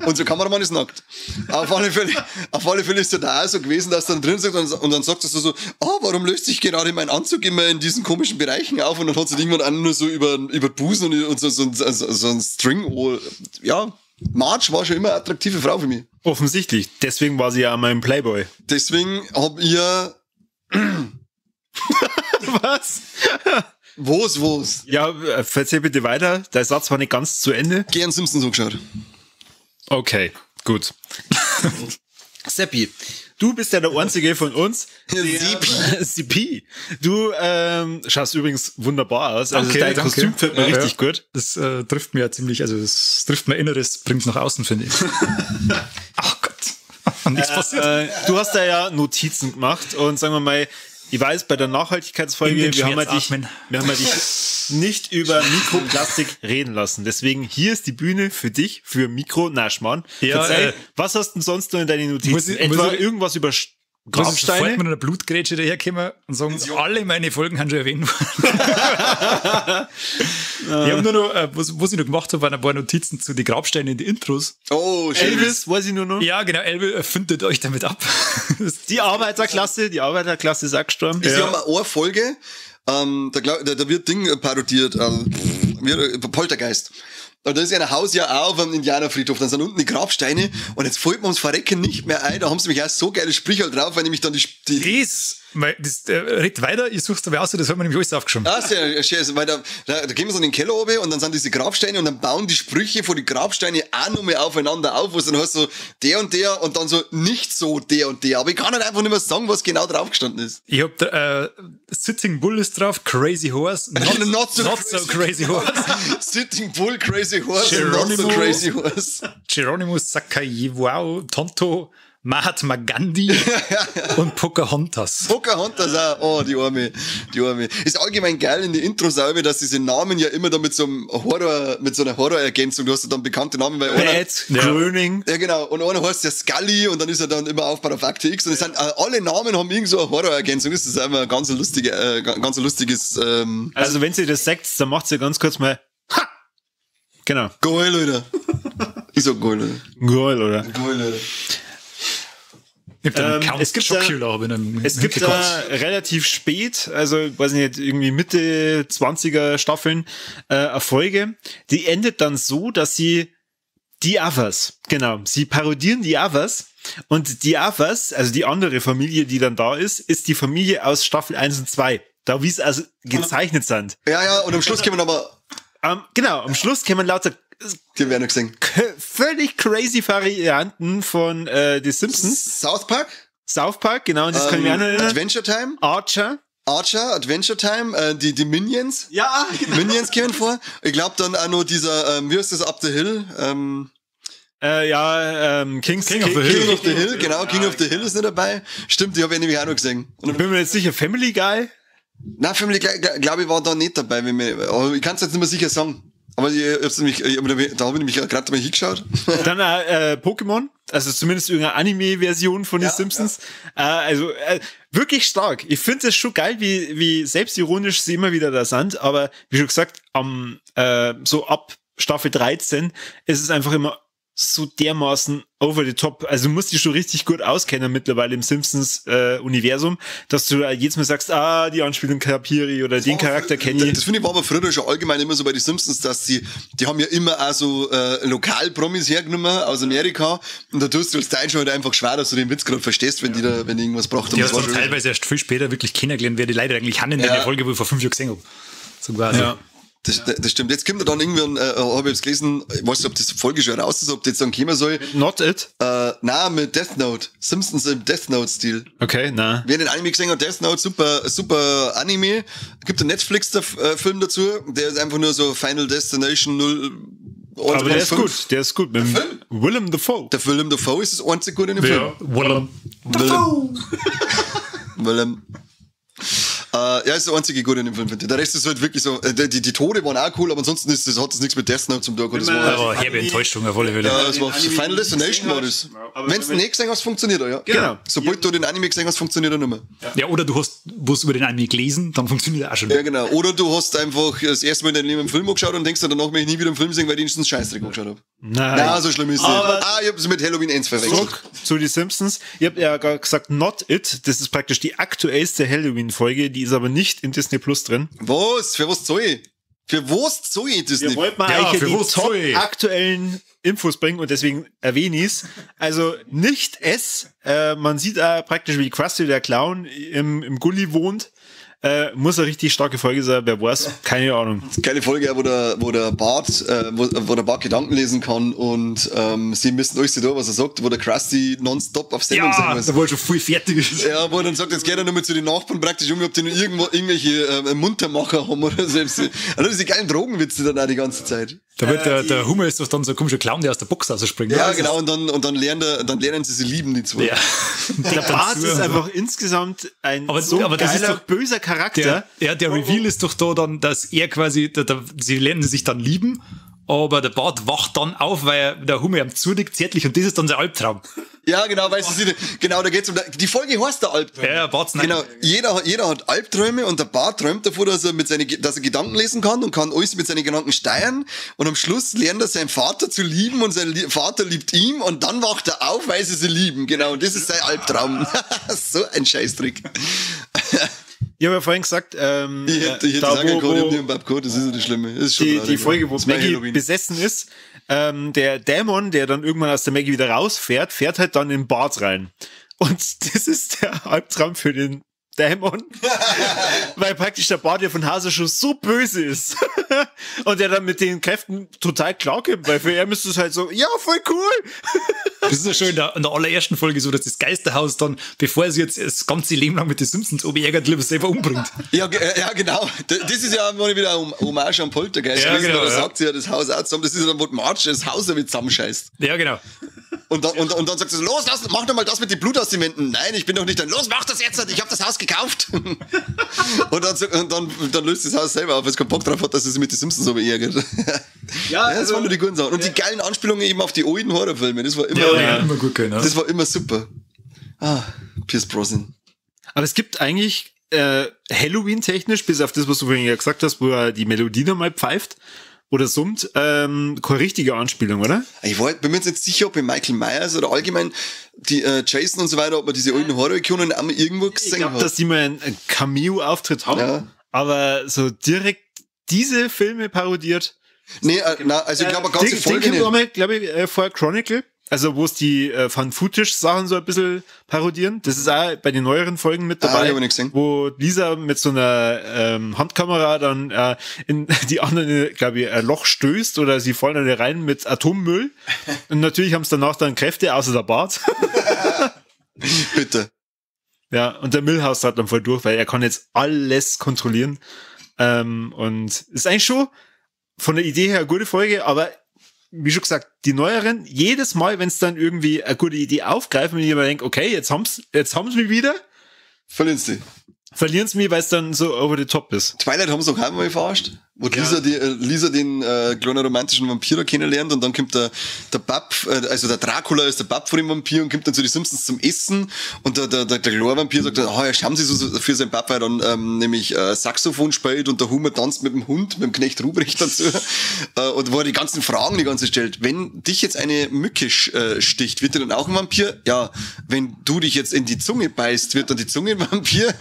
Unser Kameramann ist nackt. Auf alle Fälle ist er da auch so gewesen, dass er dann drin sagt und dann sagt er so, warum löst sich gerade mein Anzug immer in diesen komischen Bereichen auf? Und dann hat sie irgendwann an nur so über Busen und so ein String. Ja, Marge war schon immer eine attraktive Frau für mich. Offensichtlich. Deswegen war sie ja mein Playboy. Deswegen hab ich ja... Was? Was? Ja, erzähl bitte weiter. Der Satz war nicht ganz zu Ende. Gern Simpsons angeschaut. Okay, gut. Seppi, du bist ja der Einzige von uns. Seppi. Du schaust übrigens wunderbar aus. Also okay, dein Kostüm fällt mir richtig gut. Das trifft mir ja ziemlich, also das trifft mein Inneres, bringt es nach außen, finde ich. Ach Gott, nichts passiert. Du hast da ja Notizen gemacht und sagen wir mal, ich weiß, bei der Nachhaltigkeitsfolge, wir haben dich nicht über Mikroplastik reden lassen. Deswegen, hier ist die Bühne für dich, für Mikro-Naschmann. Ja, was hast du denn sonst noch in deinen Notizen? Etwa irgendwas über Grabsteine? Sofort mit einer Blutgrätsche daherkommen und sagen, alle meine Folgen haben schon erwähnt worden. Ich habe nur noch, was ich noch gemacht habe, waren ein paar Notizen zu den Grabsteinen in den Intros. Oh, schön. Elvis, weiß ich nur noch. Ja, genau, Elvis, findet euch damit ab. Die Arbeiterklasse ist auch gestorben. Sie haben eine Folge, da wird Ding parodiert, Poltergeist. Und da ist ja ein Haus ja auch auf einem Indianerfriedhof, dann sind unten die Grabsteine und jetzt fällt mir ums Verrecken nicht mehr ein, da haben sie mich auch so geile Sprichwörter drauf, weil nämlich dann red weiter, ich such's dabei aus, das hat man nämlich alles aufgeschrieben. Sehr schön, weil da gehen wir so in den Keller oben und dann sind diese Grabsteine und dann bauen die Sprüche von den Grabsteinen auch nochmal aufeinander auf, wo es dann heißt so der und dann so nicht so der und der, aber ich kann halt einfach nicht mehr sagen, was genau drauf gestanden ist. Ich hab Sitting Bull ist drauf, Crazy Horse, not so crazy horse. Sitting Bull, Crazy Horse, not so crazy horse. Geronimo Sakayi, wow, Tonto, Mahatma Gandhi und Pocahontas. Pocahontas auch. Oh, die Arme. Ist allgemein geil in die Intros auch, dass diese Namen ja immer da mit so einem Horror, mit so einer Horrorergänzung, du hast ja dann bekannte Namen, weil einer, Gröning. ja genau, und einer heißt ja Scully und dann ist er dann immer aufgebaut auf Akte X und es sind, alle Namen haben irgend so eine Horrorergänzung, das ist einfach ein ganz lustiges, Also wenn sie das sagt, dann macht sie ganz kurz mal, ha! Genau. Geil, Alter. Ich sag geil, Alter. Geil, oder? Geil, Alter. Es gibt da relativ spät, also weiß nicht, irgendwie Mitte 20er Staffeln, eine Folge, die endet dann so, dass sie die Others, genau, sie parodieren die Others und die Others, also die andere Familie, die dann da ist die Familie aus Staffel 1 und 2, da wie es also gezeichnet sind. Ja, und am Schluss kommen aber... Genau, am Schluss kommen lauter die werden gesehen. Völlig crazy Varianten von The Simpsons. South Park, genau, und das kann ich mir auch noch erinnern. Adventure Time. Archer, Adventure Time, die Minions. Ja, genau. Minions kommen vor. Ich glaube dann auch noch dieser, wie heißt das, Up the Hill? King of the Hill, genau, King of the Hill ist nicht dabei. Stimmt, die habe ich nämlich auch noch gesehen. Und bin mir jetzt sicher, Family Guy? Nein, Family Guy, glaube ich, war da nicht dabei. Aber ich kann es jetzt nicht mehr sicher sagen. Aber da habe ich nämlich gerade mal hingeschaut. Dann Pokémon, also zumindest irgendeine Anime-Version von den Simpsons. Also wirklich stark. Ich finde es schon geil, wie selbstironisch sie immer wieder da sind. Aber wie schon gesagt, so ab Staffel 13 ist es einfach immer so dermaßen over the top. Also du musst dich schon richtig gut auskennen mittlerweile im Simpsons-Universum, dass du jedes Mal sagst, die Anspielung kapiere ich oder den Charakter kenne ich. Das finde ich war aber früher schon allgemein immer so bei den Simpsons, dass die haben ja immer auch so Lokalpromis hergenommen aus Amerika und da tust du als Deutscher halt einfach schwer, dass du den Witz gerade verstehst, wenn die irgendwas braucht. Die hast du teilweise erst viel später wirklich kennengelernt, wer die Leute eigentlich haben in der Folge, wo ich vor 5 Jahren gesehen habe. So quasi. Ja. Das stimmt. Jetzt kommt dann irgendwann, habe ich jetzt gelesen, ich weiß nicht, ob das Folge schon raus ist, ob das jetzt dann kommen soll. Not It? Nein, mit Death Note. Simpsons im Death Note-Stil. Okay, nein. Wer den Anime gesehen hat, Death Note, super Anime. Gibt einen Netflix-Film dazu, der ist einfach nur so Final Destination 0. Aber der ist gut. Mit Willem Dafoe. Der Willem Dafoe ist das einzige Gute in dem Film. Willem Dafoe. Willem. Ja, ist der einzige Gute in dem Film, finde ich. Der Rest ist halt wirklich so, die Tode waren auch cool, aber ansonsten hat das nichts mit Death Note zum tun. Aber herbe Enttäuschung auf alle Fälle. Ja, das war Final Destination war das. Wenn du nicht gesehen hast, funktioniert er, ja. Genau. Sobald du den Anime gesehen hast, funktioniert er nicht mehr. Ja, oder du hast was über den Anime gelesen, dann funktioniert er auch schon. Ja, genau. Oder du hast einfach das erste Mal in deinem Leben einen Film angeschaut und denkst dir, danach möchte ich nie wieder einen Film sehen, weil ich einen Scheißdreck angeschaut habe. Nein, so schlimm ist es nicht. Ich habe es mit Halloween 1 verwechselt. Zu die Simpsons. Ihr habt ja gesagt, Not It. Das ist praktisch die aktuellste Halloween-Folge, die ist aber nicht in Disney Plus drin. Was? Für was soll ich? Für was soll ich Disney? Wir wollten mal eigentlich die top aktuellen Infos bringen und deswegen erwähne ich es. Also nicht es. Man sieht praktisch, wie Krusty der Clown im Gully wohnt. Muss eine richtig starke Folge sein, wer weiß, keine Ahnung. Keine Folge, wo der Bart Gedanken lesen kann und sie müssen alles da, was er sagt, wo der Krusty nonstop auf Sendung sein muss. Ja, wo er schon viel fertig ist. Ja, wo er dann sagt, jetzt geht er nochmal zu den Nachbarn praktisch ob die noch irgendwelche Muntermacher haben oder selbst. Also diese geilen Drogenwitze dann auch die ganze Zeit. Da wird der Humor ist doch dann so ein komischer Clown, der aus der Box rausspringt. Ja, genau, und dann lernen sie lieben, die zwei. Ja. Der Bart ist einfach insgesamt ein geiler, das ist doch böser Charakter. Der Reveal ist doch da dann, dass er quasi, sie lernen sich dann lieben, aber der Bart wacht dann auf, weil der Humor ihm zunickt, zärtlich, und das ist dann sein Albtraum. Ja, genau, weißt du, genau, da geht's die Folge heißt der Albtraum. Ja, Bart's genau, jeder hat Albträume und der Bart träumt davor, dass er Gedanken lesen kann und kann alles mit seinen Gedanken steuern und am Schluss lernt er seinen Vater zu lieben und sein Vater liebt ihn und dann wacht er auf, weil sie lieben. Genau, und das ist sein Albtraum. So ein Scheißtrick. Ich habe ja vorhin gesagt, ich hätte sagen können, ich hab Babcode, das ist ja das Schlimme. Das ist schon die Folge, wo Maggie besessen ist, der Dämon, der dann irgendwann aus der Maggie wieder rausfährt, fährt halt dann in den Bart rein. Und das ist der Albtraum für den Dämon, weil praktisch der Bart ja von Hause schon so böse ist und der dann mit den Kräften total klarkommt, weil für ihn ist es halt so, ja, voll cool. Das ist ja schon in der allerersten Folge so, dass das Geisterhaus dann, bevor er sich jetzt das ganze Leben lang mit den Simpsons obärgert, lieber selber umbringt. Ja, genau. Das ist ja mal wieder ein Hommage am Poltergeist. Ja, genau, da sagt sie ja das Haus auch zusammen. Das ist ja dann, wo Marge das Haus damit zusammenscheißt. Ja, genau. Und dann sagt sie so, los, mach doch mal das mit dem Blut aus den Wänden. Nein, ich bin doch nicht dann. Los, mach das jetzt, ich habe das Haus gekauft. und dann löst das Haus selber auf, weil es keinen Bock drauf hat, dass es sich mit den Simpsons so beärgert. Ja, das waren nur die guten Sachen. Und die geilen Anspielungen eben auf die alten Horrorfilme, das war immer gut gehen, das war immer super. Pierce Brosnan. Aber es gibt eigentlich Halloween-technisch, bis auf das, was du vorhin ja gesagt hast, wo er die Melodie nochmal pfeift oder summt, keine richtige Anspielung, oder? Ich bin mir jetzt nicht sicher, ob in Michael Myers oder allgemein die Jason und so weiter, ob man diese alten Horror-Ikonen auch mal irgendwo gesehen hat. Ich glaube, dass die mal einen Cameo-Auftritt haben, aber so direkt diese Filme parodiert. Nee, also ich glaube, eine ganze Folge nicht. Glaube ich, vorher Chronicle. Also, wo es die Fun-Footage-Sachen so ein bisschen parodieren. Das ist auch bei den neueren Folgen mit dabei, wo Lisa mit so einer Handkamera dann in die anderen, glaube ich, ein Loch stößt oder sie fallen dann rein mit Atommüll. Und natürlich haben es danach dann Kräfte, außer der Bart. Bitte. Ja, und der Milhouse hat dann voll durch, weil er kann jetzt alles kontrollieren. Und ist eigentlich schon von der Idee her eine gute Folge, aber wie schon gesagt, die neueren, jedes Mal, wenn es dann irgendwie eine gute Idee aufgreifen, wenn ich mir denke, okay, jetzt haben's mich wieder. Verlieren sie mich, weil es dann so over the top ist. Twilight haben sie auch einmal verarscht, wo Lisa den kleinen romantischen Vampir kennenlernt und dann kommt der Bab, also der Dracula ist der Bab von dem Vampir und kommt dann zu den Simpsons zum Essen und der Chlorvampir sagt, ja, schämen Sie so für seinen Bab, weil dann nämlich Saxophon spielt und der Hummer tanzt mit dem Hund, mit dem Knecht Ruprecht dazu und wo er die ganzen Fragen die ganze stellt. Wenn dich jetzt eine Mücke sticht, wird er dann auch ein Vampir? Ja, wenn du dich jetzt in die Zunge beißt, wird dann die Zunge ein Vampir?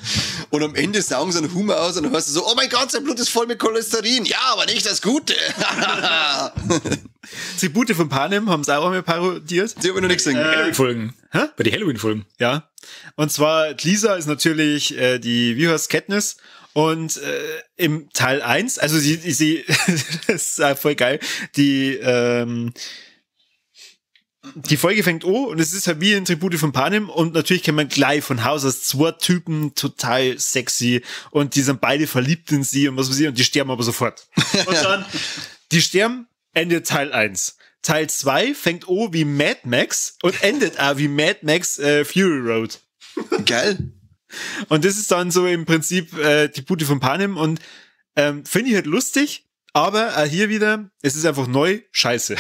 Und am Ende saugen sie einen Hummer aus und dann hörst du so, oh mein Gott, sein Blut ist voll mit Cholesterin. Ja, aber nicht das Gute. Tribute von Panem haben sie auch einmal parodiert. Die habe ich noch nicht gesehen. Halloween-Folgen. Bei den Halloween-Folgen. Ja. Und zwar, Lisa ist natürlich wie heißt Katniss. Und im Teil 1, also sie das ist voll geil, die Folge fängt an und es ist halt wie ein Tribute von Panem und natürlich kennt man gleich von Haus aus 2 Typen, total sexy und die sind beide verliebt in sie und was weiß ich und die sterben aber sofort. Und dann, die sterben, endet Teil 1. Teil 2 fängt an wie Mad Max und endet auch wie Mad Max Fury Road. Geil. Und das ist dann so im Prinzip Tribute von Panem und finde ich halt lustig, aber hier wieder, es ist einfach neu, scheiße.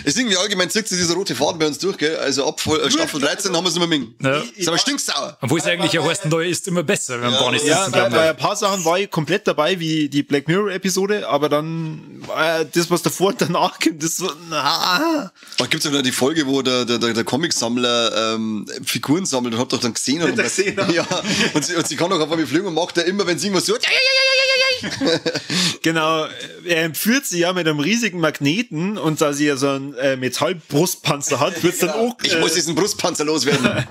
Es ist irgendwie allgemein zirkt sich dieser rote Faden bei uns durch, gell? Also ab Staffel 13 haben wir es immer mit. Ja. Ist aber stinksauer. Obwohl es eigentlich ja heißt, neu ist immer besser, wenn man gar nicht sitzen kann. Bei ein paar Sachen war ich komplett dabei, wie die Black Mirror Episode, aber dann das, was davor und danach kommt, das so, Da gibt's ja noch die Folge, wo der Comicsammler Figuren sammelt und habt doch dann gesehen. Ja, und sie kann doch auf einmal fliegen und macht er immer, wenn sie irgendwas so, Genau, er entführt sie ja mit einem riesigen Magneten und da sie ja so einen Metallbrustpanzer hat, wird's dann auch... Ich muss diesen Brustpanzer loswerden.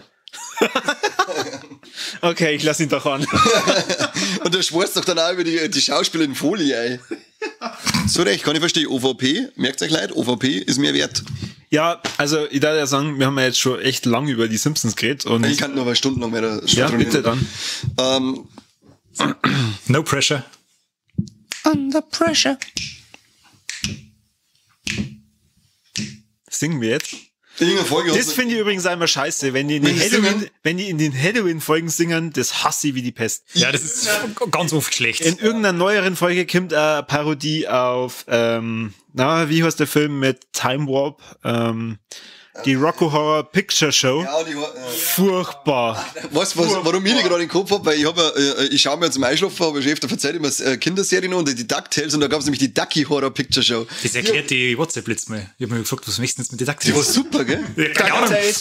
Okay, ich lass ihn doch an. Und er schwörst doch dann auch über die Schauspieler in Folie, ey. So recht, kann ich verstehen. OVP, merkt euch leid, OVP ist mehr wert. Ja, also ich darf ja sagen, wir haben ja jetzt schon echt lang über die Simpsons geredet. Und ich kann nur mal stundenlang mehr Ja, bitte dann. No pressure. Under pressure. Singen wir jetzt? Folge Das finde ich übrigens einmal scheiße, wenn die in den Halloween-Folgen singen, das hasse ich wie die Pest. Ja, das ist ganz oft schlecht. In irgendeiner neueren Folge kommt eine Parodie auf, wie heißt der Film mit Time Warp? Die Rocco Horror Picture Show. Ja, furchtbar. Warum ich die gerade im Kopf habe, weil ich schaue mir zum Einschlafen, habe ich schon öfter erzählt, immer Kinderserien und die DuckTales und da gab es nämlich die Ducky Horror Picture Show. Das erklärt die WhatsApp letztes Mal. Ich habe mir gefragt, was möchtest du jetzt mit den DuckTales? Die war super, gell?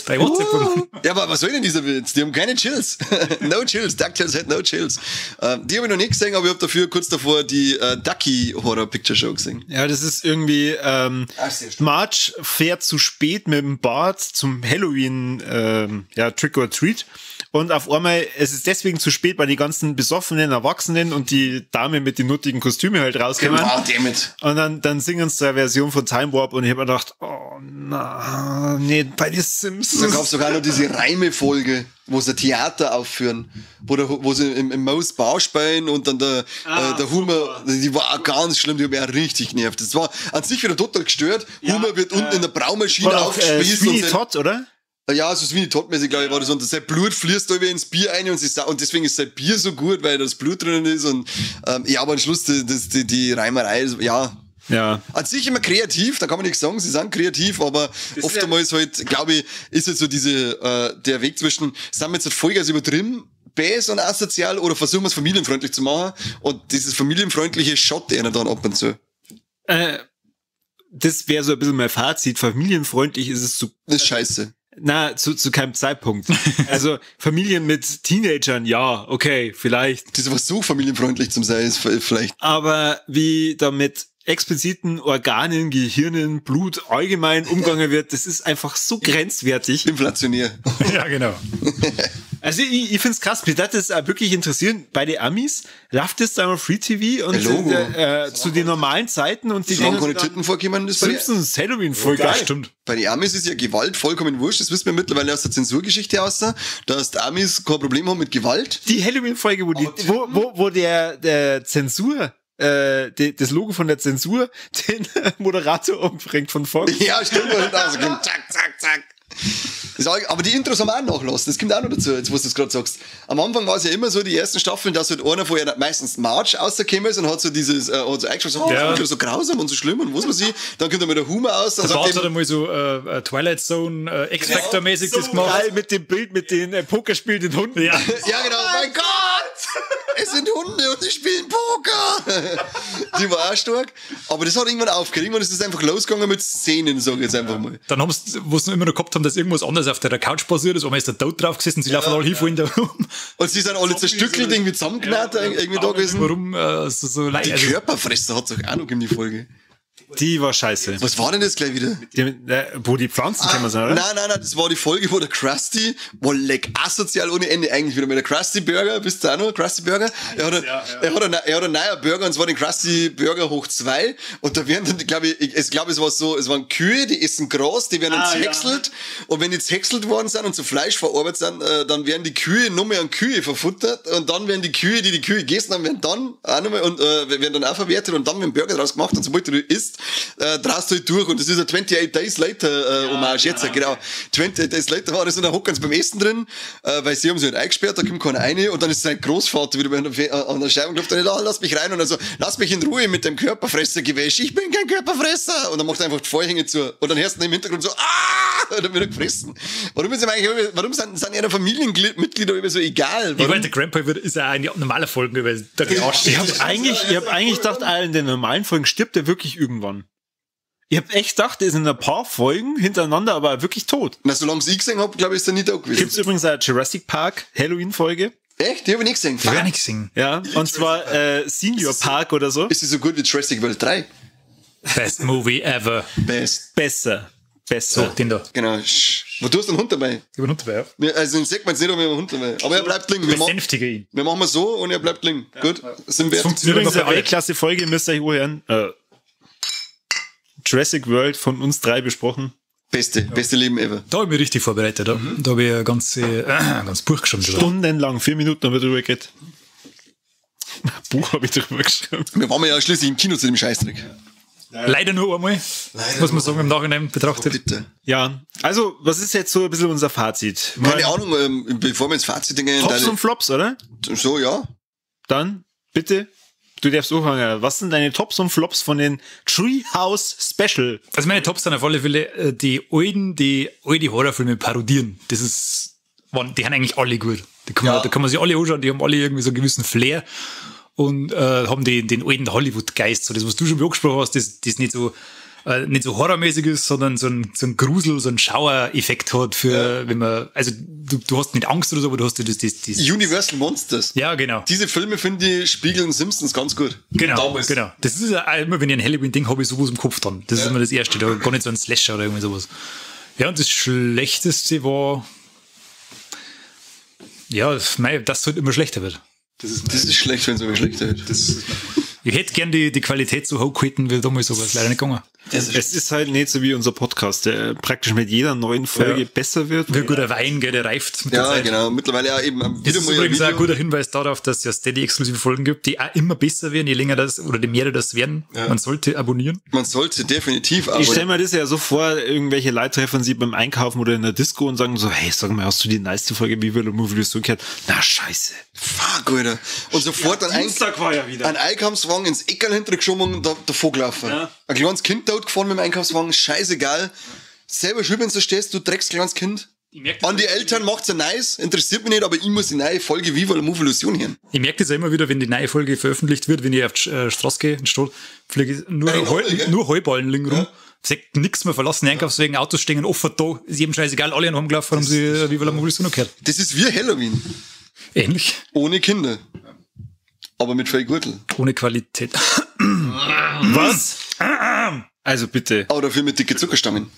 Bei WhatsApp. Ja, aber was soll denn dieser Witz? Die haben keine Chills. No Chills. DuckTales hat no Chills. Die habe ich noch nicht gesehen, aber ich habe dafür kurz davor die Ducky Horror Picture Show gesehen. Ja, das ist irgendwie Marge fährt zu spät mit dem Bart zum Halloween Trick or Treat und auf einmal, es ist deswegen zu spät, weil die ganzen besoffenen Erwachsenen und die Dame mit den nuttigen Kostümen halt rauskommen. Und dann singen sie eine Version von Time Warp und ich habe mir gedacht, oh na, nee, bei den Simpsons. Da gab es sogar noch diese Reime-Folge. wo sie Theater aufführen, wo sie im Maus Bar spielen und dann der Humor, die war auch ganz schlimm, die hat mich auch richtig genervt. Das war an sich wieder total gestört. Ja, Humor wird unten in der Braumaschine aufgespießt. Sweeney Todd, oder? Ja, so Sweeney Todd-mäßig, glaube ich, war das. Und sein Blut fließt da wieder ins Bier rein und deswegen ist sein Bier so gut, weil das Blut drinnen ist. Und aber am Schluss die Reimerei, ja. An sich immer kreativ, da kann man nichts sagen, sie sind kreativ, aber oftmals halt, glaube ich, ist halt so der Weg zwischen, sind wir jetzt halt Vollgas übertrieben, bäs und asozial, oder versuchen wir es familienfreundlich zu machen, und dieses familienfreundliche schaut einer dann ab und zu. Das wäre so ein bisschen mein Fazit, familienfreundlich ist es das ist scheiße. Na, zu keinem Zeitpunkt. Also Familien mit Teenagern, ja, okay, vielleicht. Das ist aber so familienfreundlich zum sein, ist vielleicht. Aber wie damit expliziten Organen, Gehirnen, Blut allgemein umgegangen wird, das ist einfach so grenzwertig. Inflationär. Ja, genau. Also ich finde es krass, mich würde das auch wirklich interessieren, bei den Amis, läuft das da auf Free TV und zu den normalen Zeiten und die Dinge keine Titten vorkommen, das Simpsons Halloween voll geil. Stimmt. Bei den Amis ist ja Gewalt vollkommen wurscht, das wissen wir mittlerweile aus der Zensurgeschichte aus, dass die Amis kein Problem haben mit Gewalt. Die Halloween-Folge, wo der Zensur das Logo von der Zensur den Moderator umbringt von Fox. Ja, stimmt. Also, zack, zack, zack. Aber die Intros haben auch nachgelassen, das kommt auch noch dazu, jetzt wo du das gerade sagst. Am Anfang war es ja immer so, die ersten Staffeln, dass halt einer vorher meistens March rausgekommen ist und hat so dieses, hat so eingeschaut, das ist so grausam und so schlimm und was weiß ich. Dann kommt er mit der Humor aus. Dann sagt hat einmal so Twilight Zone X-Factor-mäßig das gemacht. Mit dem Bild mit den Pokerspielenden Hunden. Ja, genau, mein Gott! Es sind Hunde und die spielen Poker! Die war auch stark. Aber das hat irgendwann aufgehört. Irgendwann ist es einfach losgegangen mit Szenen, sag ich jetzt einfach mal. Dann haben sie, wo sie noch immer noch gehabt haben, dass irgendwas anderes auf der Couch passiert ist, aber ist der Tod drauf gesessen, sie laufen alle hinten da rum. Und sie sind alle zerstückelt, irgendwie zusammengenäht, irgendwie da gewesen. Warum so leicht? Die Körperfresser hat es auch noch in die Folge. Die war scheiße. Was war denn das gleich wieder? Wo die Pflanzen kann man sagen, oder? Nein, das war die Folge, wo der Krusty, leck asozial ohne Ende eigentlich wieder mit der Krusty Burger, bist du auch noch, Krusty Burger? Er hat einen neuen Burger, und zwar den Krusty Burger hoch 2, und da werden dann, glaube ich, es war so, es waren Kühe, die essen Gras, die werden dann zerhäckselt, und wenn die zerhäckselt worden sind und zu Fleisch verarbeitet sind, dann werden die Kühe noch mehr an Kühe verfuttert, und dann werden die Kühe gegessen haben, werden dann auch nochmal, und werden dann auch verwertet, und dann werden Burger draus gemacht, und sobald du isst, drehst du halt durch, und das ist ein 28 Days Later Hommage jetzt, genau. 28 Days Later war das, und dann hocken sie beim Essen drin, weil sie haben sich halt eingesperrt, da kommt keiner rein, und dann ist sein Großvater wieder an der Scheibe und klopft dann, lass mich rein, und dann so, lass mich in Ruhe mit dem Körperfressergewäsch, ich bin kein Körperfresser, und dann macht er einfach die Vorhänge zu, und dann hörst du im Hintergrund so, und dann wird er gefressen. Warum sind ihre Familienmitglieder immer so egal? Ich meine, der Grandpa ist ja eine normale Folge, weil der Ich hab eigentlich gedacht, in den normalen Folgen stirbt er wirklich irgendwann. Ich hab echt gedacht, der ist in ein paar Folgen hintereinander, aber wirklich tot. Na, solange ich gesehen hab, glaube ich, ist er nicht da gewesen. Gibt's übrigens eine Jurassic Park Halloween-Folge. Echt? Die hab ich nicht gesehen. Die hab ich nicht gesehen. Ja, und zwar Senior Park oder so. Ist sie so gut wie Jurassic World 3? Best Movie ever. Besser. So, den da. Genau. Wo du hast einen Hund dabei. Ich habe einen Hund dabei, ja. Also den sagt man jetzt nicht, ob wir einen Hund dabei. Aber er bleibt liegen. Besänftige ihn. Wir machen mal so, und er bleibt liegen. Ja, gut. Sind wir übrigens eine Weltklasse-Folge, müsst ihr euch hören. Jurassic World von uns 3 besprochen. Beste Leben ever. Da habe ich mich richtig vorbereitet. Da habe ich ein ganz Buch geschrieben. Stundenlang, 4 Minuten haben wir drüber geredet. Buch habe ich drüber geschrieben. Wir waren ja schließlich im Kino zu dem Scheißdreck. Leider nur einmal, muss man sagen, im Nachhinein betrachtet. Oh, bitte. Ja, also, was ist jetzt so ein bisschen unser Fazit? Keine Ahnung, bevor wir ins Fazit gehen. Tops und Flops, oder? So, ja. Dann, bitte, du darfst anfangen. Was sind deine Tops und Flops von den Treehouse Special? Also meine Tops sind auf alle Fälle die alte Horrorfilme parodieren. Die haben eigentlich alle gut. Da kann man sich alle anschauen, die haben alle irgendwie so einen gewissen Flair. Und haben den alten Hollywood-Geist, so das, was du schon angesprochen hast, das nicht so horrormäßig ist, sondern so ein Grusel, so ein Schauereffekt hat für, wenn man, also du hast nicht Angst oder so, aber du hast das Universal Monsters. Ja, genau. Diese Filme, finde ich, spiegeln Simpsons ganz gut. Genau. Das ist ja immer, wenn ich ein Halloween-Ding habe, ich sowas im Kopf dann. Das ist immer das Erste, da gar nicht so ein Slasher oder irgendwie sowas. Ja, und das Schlechteste war, dass es halt immer schlechter wird. Das ist schlecht, wenn es immer schlechter wird. Ich hätte gern die Qualität so hoch gehalten, wie damals, aber es ist leider nicht gegangen. Es ist halt nicht so wie unser Podcast, der praktisch mit jeder neuen Folge besser wird. Wie ein guter Wein, gell, der reift mit der Zeit. Genau. Mittlerweile ja eben Das ist übrigens auch ein guter Hinweis darauf, dass es ja Steady-exklusive Folgen gibt, die auch immer besser werden, je länger das oder je mehr das werden. Ja. Man sollte abonnieren. Man sollte definitiv abonnieren. Ich stelle mir das ja so vor, irgendwelche Leute treffen sie beim Einkaufen oder in der Disco und sagen so, hey, sag mal, hast du die neueste Folge Viva la Movilusion gehört? Na, scheiße. Fuck, Alter. Und sofort ja, Dienstag war ja wieder. Ein Einkaufswagen ins Eckerl hintergeschoben und davor gelaufen. Ja. Ein kleines Kind dort gefahren mit dem Einkaufswagen, scheißegal. Selber schön, wenn du stehst, du dreckst kleines Kind. An die Eltern macht's ja nice, interessiert mich nicht, aber ich muss die neue Folge Viva la Movilusion hören. Ich merke das ja immer wieder, wenn die neue Folge veröffentlicht wird, wenn ich auf die Straße gehe, in die Stadt, fliege ich nur Heuballen liegen rum. Sagt nichts mehr verlassen, Einkaufswegen, Autos stehen offen da, ist jedem scheißegal, alle rumgelaufen, haben sie Viva la Movilusion gehört. Das ist wie Halloween. Ähnlich. Ohne Kinder. Aber mit viel Gürtel. Ohne Qualität. Was? Also bitte. Aber dafür mit dicke Zuckerstangen.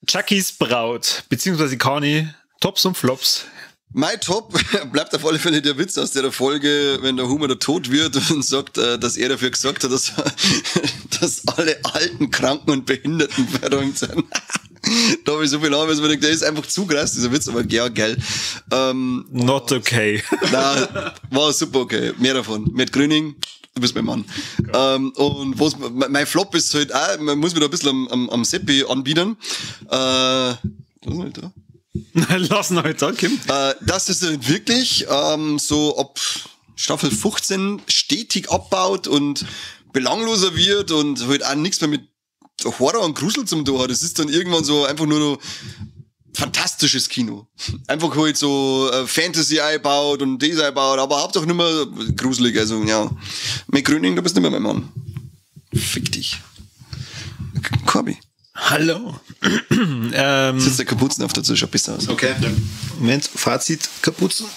Chuckys Braut, beziehungsweise Kani, Tops und Flops. Mein Top bleibt auf alle Fälle der Witz aus der Folge, wenn der Humor da tot wird und sagt, dass er dafür gesagt hat, dass alle Alten, Kranken und Behinderten verräumt sind. Da habe ich so viel an, weil der ist einfach zu krass, dieser Witz, aber ja, geil. Not okay. Nein, war super okay. Mehr davon. Mit Grüning, du bist mein Mann. Und was, mein Flop ist halt auch, man muss mir da ein bisschen am Seppi anbieten. Was ist denn da? Lass ihn halt da, Kim. Dass es halt wirklich so ab Staffel 15 stetig abbaut und belangloser wird und halt auch nichts mehr mit Horror und Grusel zum tun hat. Das ist dann irgendwann so einfach nur noch fantastisches Kino. Einfach halt so Fantasy einbaut und das einbaut, aber hauptsächlich nicht mehr gruselig. Also ja, mit Grüning, du bist nicht mehr mein Mann. Fick dich. Corby. Hallo. Sitzt der Kapuzen auf dazu, schaut besser aus. Okay. Moment, Fazit, Kapuzen.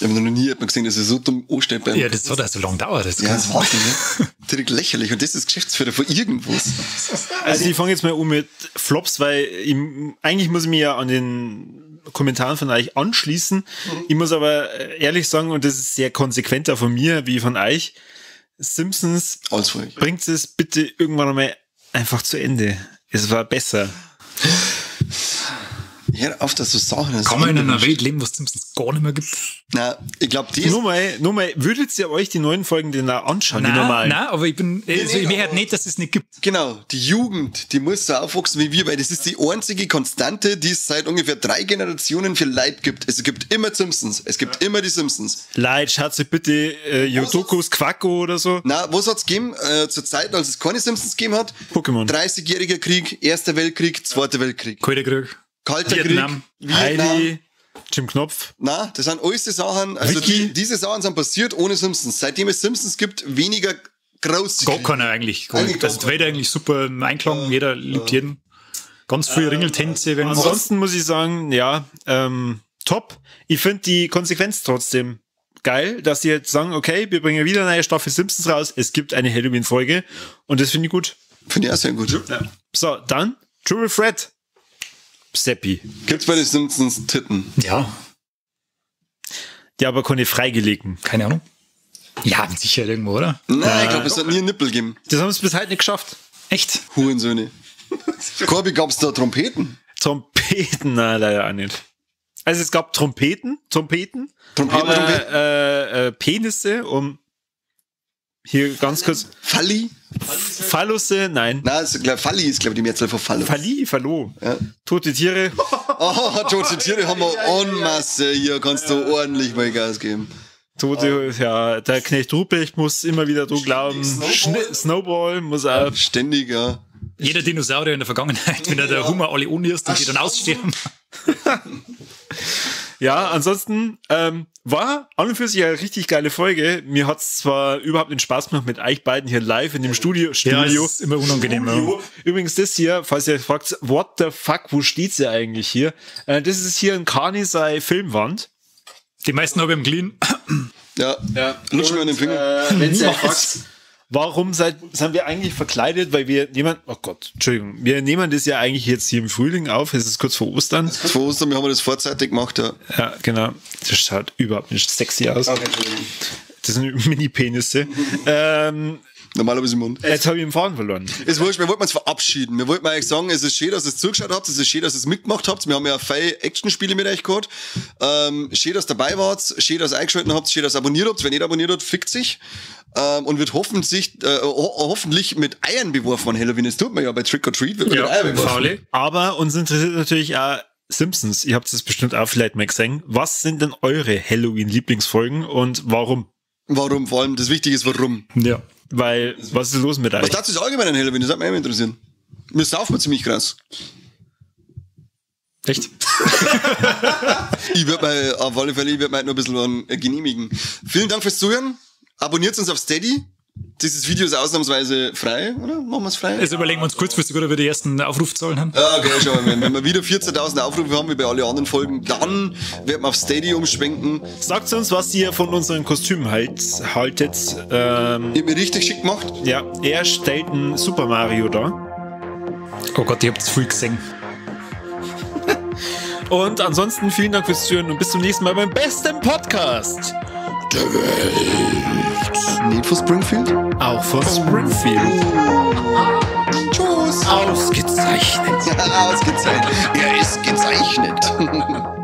Ich habe noch nie jemanden gesehen, dass er so dumm ansteht beim. Ja, das hat so lange dauert. Das ist Wahnsinn, ne? Direkt lächerlich. Und das ist Geschäftsführer von irgendwas. Also ich fange jetzt mal um mit Flops, weil eigentlich muss ich mich ja an den Kommentaren von euch anschließen. Ich muss aber ehrlich sagen, und das ist sehr konsequenter von mir wie von euch, Simpsons, bringt es bitte irgendwann einmal einfach zu Ende. Es war besser. Hör auf, dass du Sachen hast. Kann man in einer Welt leben, wo es Simpsons gar nicht mehr gibt? Na, ich glaube, nur mal, würdet ihr euch die neuen Folgen denn auch anschauen, die normalen? Nein, aber ich merke halt nicht, dass es nicht gibt. Genau, die Jugend, die muss so aufwachsen wie wir, weil das ist die einzige Konstante, die es seit ungefähr 3 Generationen für Leute gibt. Es gibt immer Simpsons, es gibt immer die Simpsons. Leute, schaut sich bitte Yodokus Quacko oder so. Na, was hat's gegeben? Zur Zeit, als es keine Simpsons gegeben hat? Pokémon. 30-jähriger Krieg, Erster Weltkrieg, Zweiter Weltkrieg. Kalter Krieg. Kalter Vietnam. Krieg, Heidi, Jim Knopf. Na, das sind alles die Sachen, also diese Sachen sind passiert ohne Simpsons. Seitdem es Simpsons gibt, weniger groß. Gar keiner eigentlich. Das ist eigentlich super im Einklang, jeder liebt jeden. Ganz viele Ringeltänze. Ansonsten muss ich sagen, ja, top. Ich finde die Konsequenz trotzdem geil, dass sie jetzt sagen, okay, wir bringen wieder eine neue Staffel Simpsons raus, es gibt eine Halloween-Folge und das finde ich gut. Finde ich auch sehr gut. Ja. So, dann Triple Threat. Seppi. Gibt's bei den Simpsons Titten? Ja. Die aber keine freigelegten. Keine Ahnung. Ja, sicher irgendwo, oder? Nein, ich glaube, es hat nie einen Nippel gegeben. Das haben sie bis heute nicht geschafft. Echt? Hurensöhne. Corby, gab's da Trompeten? Trompeten, nein, leider auch nicht. Also es gab Trompeten, aber Penisse, um hier ganz kurz... Phallusse, nein. Nein, Falli ist, glaube ich, die Mehrzahl von Phallus. Fallo. Ja. Tote Tiere. Tote Tiere haben wir en masse. Hier kannst du ordentlich mal Gas geben. Ja, der Knecht Ruprecht muss immer wieder dran glauben. Snowball muss auch. Ständig, ja. Jeder Dinosaurier in der Vergangenheit, wenn der Hummer alle ohne ist und die dann aussterben. Ja, ansonsten war an und für sich eine richtig geile Folge. Mir hat's zwar überhaupt nicht Spaß gemacht mit euch beiden hier live in dem Studio. Ja, das ist immer unangenehm. Ja. Übrigens das hier, falls ihr fragt, what the fuck, wo steht's ja eigentlich hier? Das ist hier ein Kanisei Filmwand. Die meisten habe ich im Clean. Ja, lutschen wir an den Finger. Wenn ihr fragt, warum sind wir eigentlich verkleidet? Weil wir wir nehmen das ja eigentlich jetzt hier im Frühling auf. Es ist kurz vor Ostern. Vor Ostern, wir haben das vorzeitig gemacht, ja. Ja, genau. Das schaut überhaupt nicht sexy aus. Okay, Entschuldigung. Das sind Mini-Penisse. Normalerweise im Mund. Jetzt habe ich den Faden verloren. Es wurscht, wir wollten uns verabschieden. Wir wollten eigentlich sagen, es ist schön, dass ihr es zugeschaut habt, es ist schön, dass ihr es mitgemacht habt. Wir haben ja viele Actionspiele mit euch gehabt. Schön, dass ihr dabei wart, schön, dass ihr eingeschaltet habt, schön, dass ihr abonniert habt. Wenn ihr nicht abonniert habt, fickt sich. Und wird hoffentlich mit Eiern beworfen an Halloween. Das tut man ja bei Trick or Treat. Wird man mit Eiern beworfen. Aber uns interessiert natürlich auch Simpsons. Ihr habt es bestimmt auch vielleicht mal gesehen. Was sind denn eure Halloween-Lieblingsfolgen und warum? Warum? Vor allem das Wichtige ist, warum. Ja. Weil, was ist los mit euch? Was dazu ist allgemein an Halloween? Das hat mich immer interessieren. Mir saufen wir ziemlich krass. Echt? Ich würde mal, auf alle Fälle, noch ein bisschen genehmigen. Vielen Dank fürs Zuhören. Abonniert uns auf Steady. Dieses Video ist ausnahmsweise frei, oder? Machen wir es frei? Also überlegen wir uns kurzfristig, oder wir die ersten Aufrufzahlen haben. Ja, okay, schau mal. Wenn wir wieder 14.000 Aufrufe haben, wie bei allen anderen Folgen, dann werden wir auf Steady umschwenken. Sagt uns, was ihr von unseren Kostümen haltet. Ich hab mich richtig schick gemacht. Ja, er stellt ein Super Mario da. Oh Gott, ihr habt es viel gesehen. Und ansonsten vielen Dank fürs Zuhören und bis zum nächsten Mal beim besten Podcast der Welt. Nicht von Springfield? Auch von Springfield. Tschüss. Ausgezeichnet. Ausgezeichnet. Er ist gezeichnet.